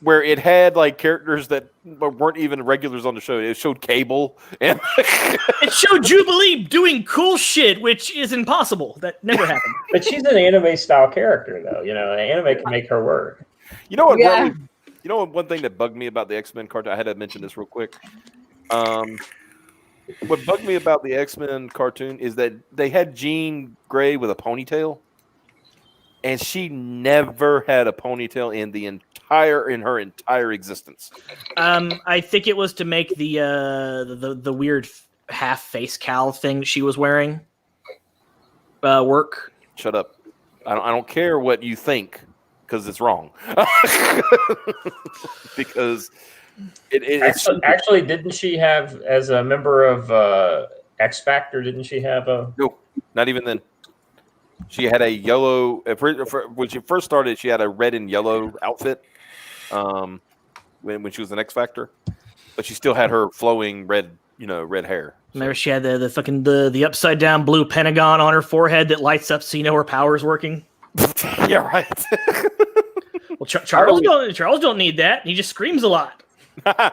Where it had like characters that weren't even regulars on the show. It showed Cable and it showed Jubilee doing cool shit, which is impossible. That never happened. But she's an anime style character, though. Anime can make her work. You know what? Yeah. One thing that bugged me about the X-Men cartoon. I had to mention this real quick. What bugged me about the X-Men cartoon is that they had Jean Grey with a ponytail, and she never had a ponytail in her entire existence. I think it was to make the weird half face cowl thing she was wearing work. Shut up! I don't care what you think. Because it's wrong. Because it's actually, didn't she have, as a member of X Factor, didn't she have a? No, not even then. She had a yellow. When she first started, she had a red and yellow outfit. When she was an X Factor, but she still had her flowing red hair. Remember, she had the upside down blue pentagon on her forehead that lights up, so you know her power's working. Yeah, right. Well, Charles don't need that. He just screams a lot. Too much.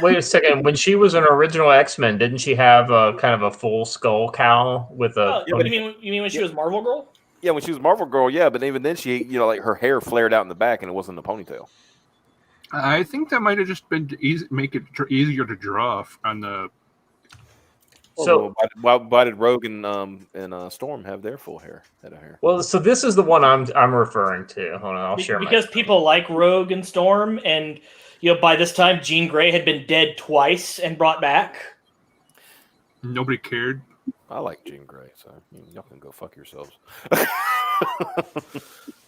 Wait a second. When she was an original X-Men, didn't she have a kind of a full skull cowl with a? You mean when she was Marvel Girl? Yeah, when she was Marvel Girl, yeah. But even then, she like her hair flared out in the back, and it wasn't a ponytail. I think that might have just been to make it easier to draw on the. So why did Rogue and Storm have their full head of hair? Well, so this is the one I'm referring to. Hold on, I'll share. Because people like Rogue and Storm, and by this time Jean Grey had been dead twice and brought back. Nobody cared. I like Jean Grey, so y'all can go fuck yourselves.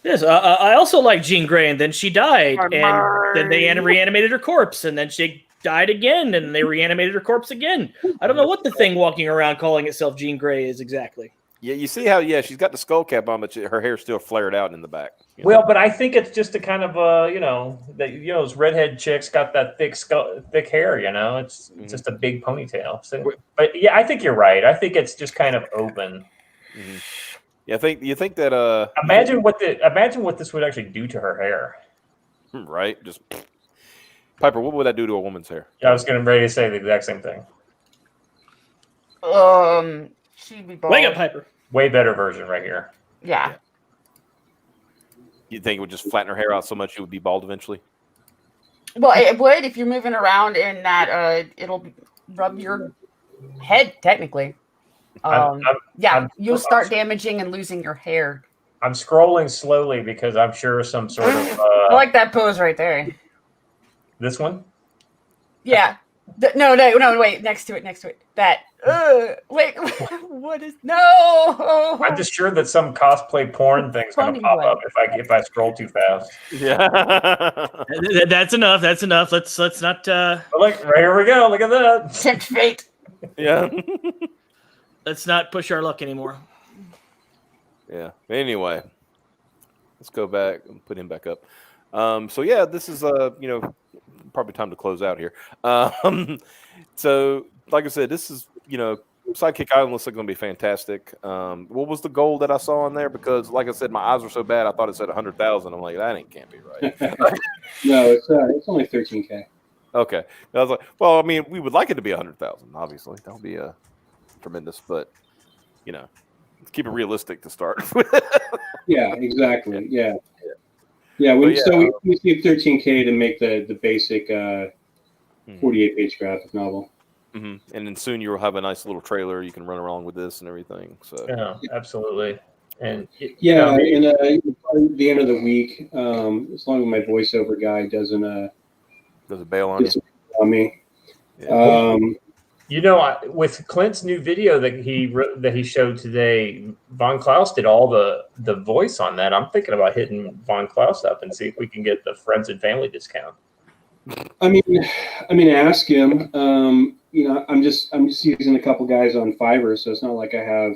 Yes, I also like Jean Grey, and then she died, and then they reanimated her corpse, and then she died again, and they reanimated her corpse again. I don't know what the thing walking around calling itself Jean Grey is exactly. Yeah, you see how she's got the skull cap on, but her hair's still flared out in the back. Well, but I think it's just a kind of those redhead chicks got that thick hair. It's just a big ponytail. So, but yeah, I think you're right. I think it's just kind of open. Mm-hmm. Yeah, you think that imagine what this would actually do to her hair. Right, just Piper. What would that do to a woman's hair? I was getting ready to say the exact same thing. She'd be bald. Wake up, Piper. Way better version right here. Yeah. You think it would just flatten her hair out so much she would be bald eventually? Well, it would if you're moving around in that. It'll rub your head technically. You'll start damaging and losing your hair. I'm scrolling slowly because I'm sure some sort of. I like that pose right there. This one? Yeah. No, wait. Next to it. That. Wait. What is? No. I'm just sure that some cosplay porn thing's going to pop up if I scroll too fast. Yeah. That's enough. Let's not. Look, right here we go. Look at that. Tempt fate. Yeah. Let's not push our luck anymore. Yeah. Anyway, let's go back and put him back up. So yeah, this is probably time to close out here. So like I said, this is Sidekick Island looks like going to be fantastic. What was the goal that I saw on there? Because like I said, my eyes were so bad, I thought it said 100,000. I'm like, can't be right. No, it's only 13K. Okay. I was like, well, I mean, we would like it to be 100,000. Obviously, that would be tremendous, but let's keep it realistic to start with. Yeah, exactly. Yeah. We see 13K to make the basic 48-page graphic novel. Mm-hmm. And then soon you'll have a nice little trailer you can run around with this and everything. So yeah, absolutely. And at the end of the week, as long as my voiceover guy doesn't bail on me. Yeah. With Clint's new video that he showed today, Von Klaus did all the voice on that. I'm thinking about hitting Von Klaus up and see if we can get the friends and family discount. I mean, ask him. I'm just using a couple guys on Fiverr, so it's not like I have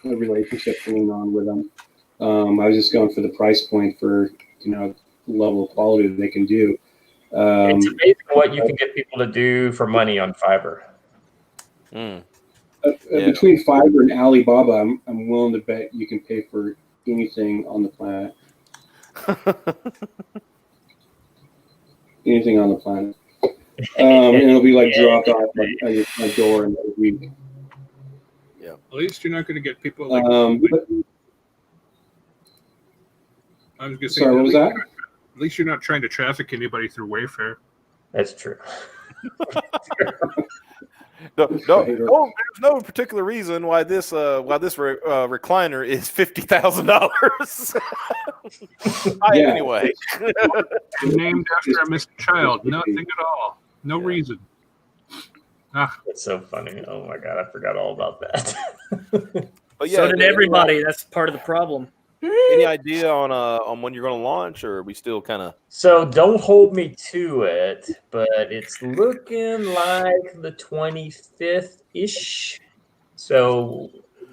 a relationship going on with them. I was just going for the price point for the level of quality that they can do. It's amazing what you can get people to do for money on Fiverr. Between Fiverr and Alibaba, I'm willing to bet you can pay for anything on the planet. Anything on the planet. And it'll be like dropped off at my door in a week. Yeah. At least you're not going to get people like. I was going to say. Sorry, what was that? At least you're not trying to traffic anybody through Wayfair. That's true. No, there's no particular reason why this recliner is $50,000. Anyway, named after a missing child. Nothing at all. No reason. That's so funny. Oh my god, I forgot all about that. But yeah, so did everybody. That's part of the problem. Any idea on when you're going to launch, or are we still kind of? So don't hold me to it, but it's looking like the 25th ish. So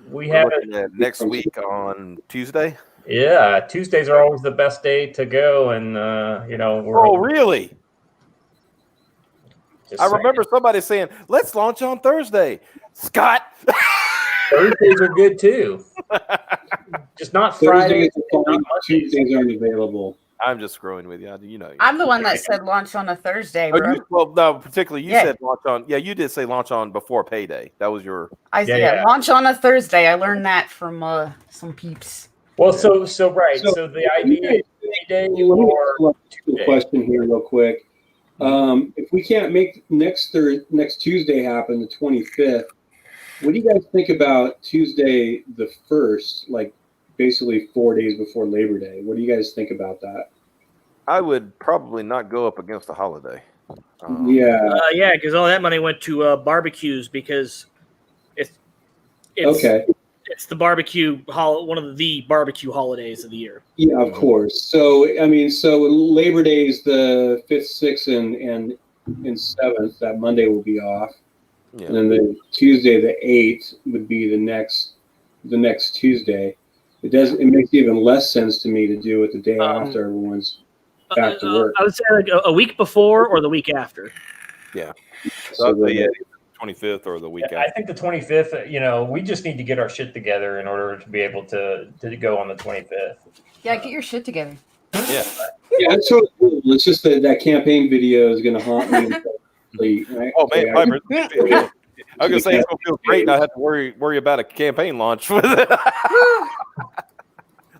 we have it next week on Tuesday. Yeah, Tuesdays are always the best day to go, and we're. Oh, really? I remember somebody saying, "Let's launch on Thursday." Scott. Thursdays are good too. Just not Fridays. Tuesdays aren't available. I'm just screwing with you. I'm the one that said launch on a Thursday, bro. No, particularly you said launch on. Yeah, you did say launch on before payday. That was your. I said launch on a Thursday. I learned that from some peeps. Well, so the idea is payday or Tuesday. Question here, real quick. If we can't make next Tuesday happen, the 25th. What do you guys think about Tuesday the 1st, like basically 4 days before Labor Day? What do you guys think about that? I would probably not go up against a holiday. Because all that money went to barbecues because it's okay. It's the barbecue one of the barbecue holidays of the year. Yeah, of course. So I mean, so Labor Day is the 5th, 6th, and 7th. That Monday will be off, Yeah. and then the Tuesday, the 8th, would be the next Tuesday. It makes even less sense to me to do it the day after everyone's back to work. I would say like a week before or the week after. Yeah. So So yeah, 25th or the week I after. think the 25th. We just need to get our shit together in order to be able to go on the 25th. Yeah, get your shit together. Yeah. Yeah, it's totally cool. It's just that campaign video is going to haunt me. Right? Oh man, So Piper, I was gonna say it's gonna feel great not have to worry about a campaign launch with it.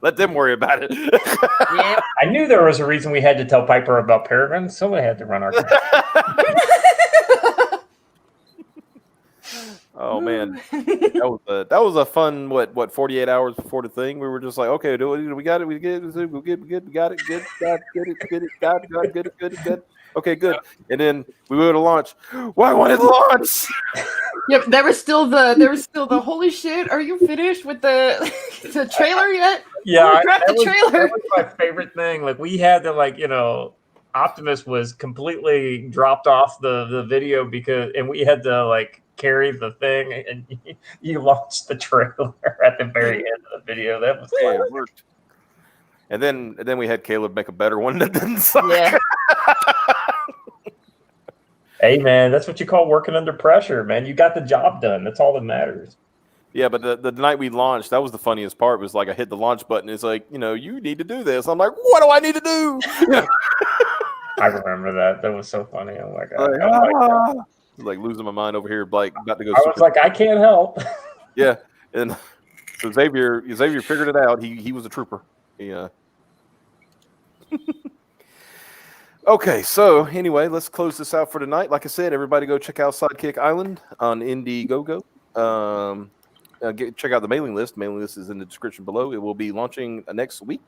Let them worry about it. Yep. I knew there was a reason we had to tell Piper about Peregrine. Somebody had to run our. Oh man, that was a fun 48 hours before the thing. We were just like, okay, we got it, we got it, good. Okay, good. And then we went to launch. Why wanted to launch? Yep, there was still the holy shit. Are you finished with the trailer yet? Yeah, Oh, crap, the trailer. That was my favorite thing. Like we had to Optimus was completely dropped off the video and we had to carry the thing, and you launched the trailer at the very end of the video. That was yeah, it worked. And then we had Caleb make a better one that didn't suck. Yeah. Hey man, that's what you call working under pressure, man. You got the job done. That's all that matters. Yeah, but the night we launched, that was the funniest part. Was I hit the launch button. It's like, you need to do this. I'm like, what do I need to do? I remember that. That was so funny. Oh my god. I was like losing my mind over here, about to go. I was like, I can't help. Yeah, and so Xavier figured it out. He was a trooper. Yeah. Okay, so anyway, let's close this out for tonight. Like I said, everybody go check out Sidekick Island on Indiegogo. Check out the mailing list. Mailing list is in the description below. It will be launching next week.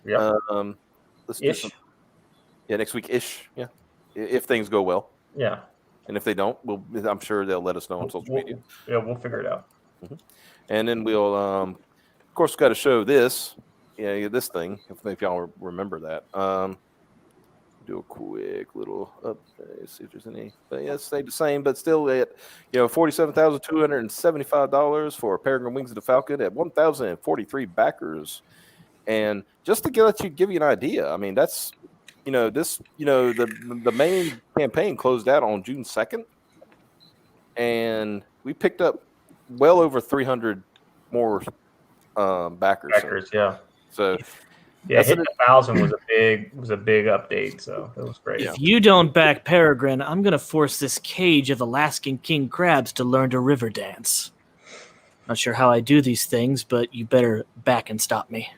Yeah. Let's do some. Yeah, next week ish. Yeah, if things go well. Yeah. And if they don't, I'm sure they'll let us know on social media. Yeah, we'll figure it out. Mm-hmm. And then we'll, of course, got to show this. Yeah, this thing. If y'all remember that. Do a quick little update, see if there's any. But yeah, it stayed the same, but still at $47,275 for Peregrine Wings of the Falcon at 1,043 backers. And just to give you an idea, I mean that's the main campaign closed out on June 2nd, and we picked up well over 300 more backers. Yeah. So. Yeah, hitting 1,000 was a big update, so it was great. If you don't back Peregrine, I'm gonna force this cage of Alaskan king crabs to learn to river dance. Not sure how I do these things, but you better back and stop me.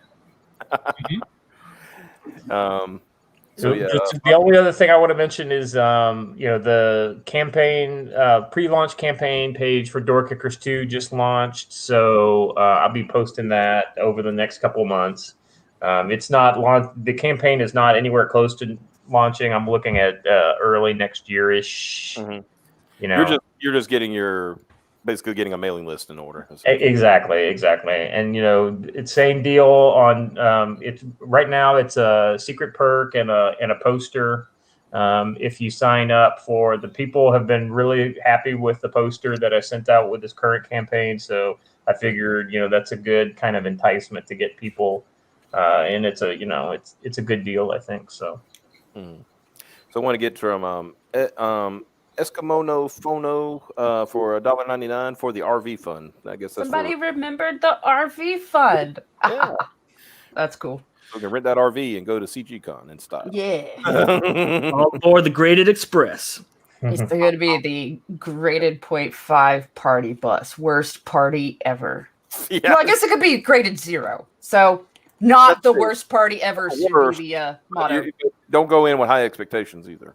So yeah, the only other thing I want to mention is the campaign pre-launch campaign page for Door Kickers 2 just launched, so I'll be posting that over the next couple of months. It's not launched. The campaign is not anywhere close to launching. I'm looking at early next year-ish. Mm-hmm. You're just basically getting a mailing list in order. Exactly. And it's same deal on it's right now. It's a secret perk and a poster. If you sign up for the people have been really happy with the poster that I sent out with this current campaign. So I figured that's a good kind of enticement to get people. And it's a it's a good deal, I think so. So I want to get from Eskimono Phono for $1.99 for the RV fund. I guess that's somebody remembered the RV fund. Yeah. That's cool. So we can rent that RV and go to CGCon in style. Yeah. All aboard the Graded Express. It's going to be the graded 0.5 party bus. Worst party ever. Yeah. No, I guess it could be graded 0. So not the worst party ever should be the motto. Don't go in with high expectations either.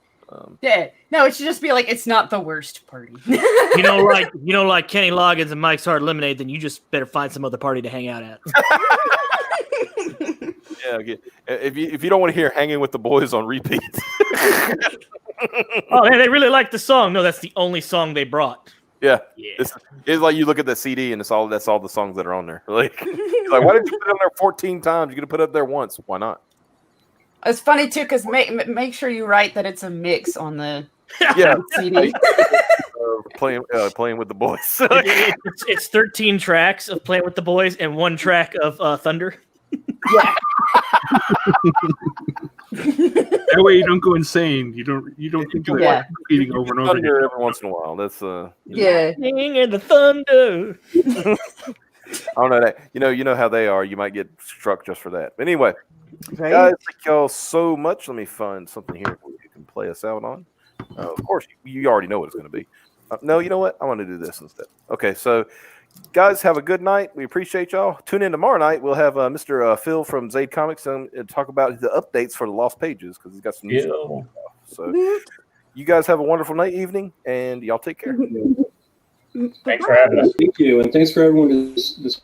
Yeah, no, it should just be like it's not the worst party. like Kenny Loggins and Mike's Hard Lemonade, then you just better find some other party to hang out at. Yeah, if you don't want to hear "Hanging with the Boys" on repeat. Oh man, they really like the song. No, that's the only song they brought. Yeah. Yeah. It's like you look at the CD and that's all the songs that are on there. Like, it's like, why did you put it on there 14 times? You're gonna put it up there once. Why not? It's funny too because make sure you write that it's a mix on the Yeah. CD. Playing with the boys. It's 13 tracks of Playing with the Boys and 1 track of Thunder. Yeah. That way you don't go insane. You don't think of Yeah. repeating over and over again. Thunder every once in a while. That's Yeah. Lightning and the thunder. I don't know that. You know how they are. You might get struck just for that. But anyway, Right? guys, thank y'all so much. Let me find something here where you can play us out on. Of course, you already know what it's going to be. No, you know what? I want to do this instead. Okay, so guys, have a good night. We appreciate y'all. Tune in tomorrow night. We'll have Mr. Phil from Zaid Comics and talk about the updates for the Lost Pages because he's got some new stuff. So you guys have a wonderful night, evening, and y'all take care. Thanks for having us. Thank you, and thanks for everyone this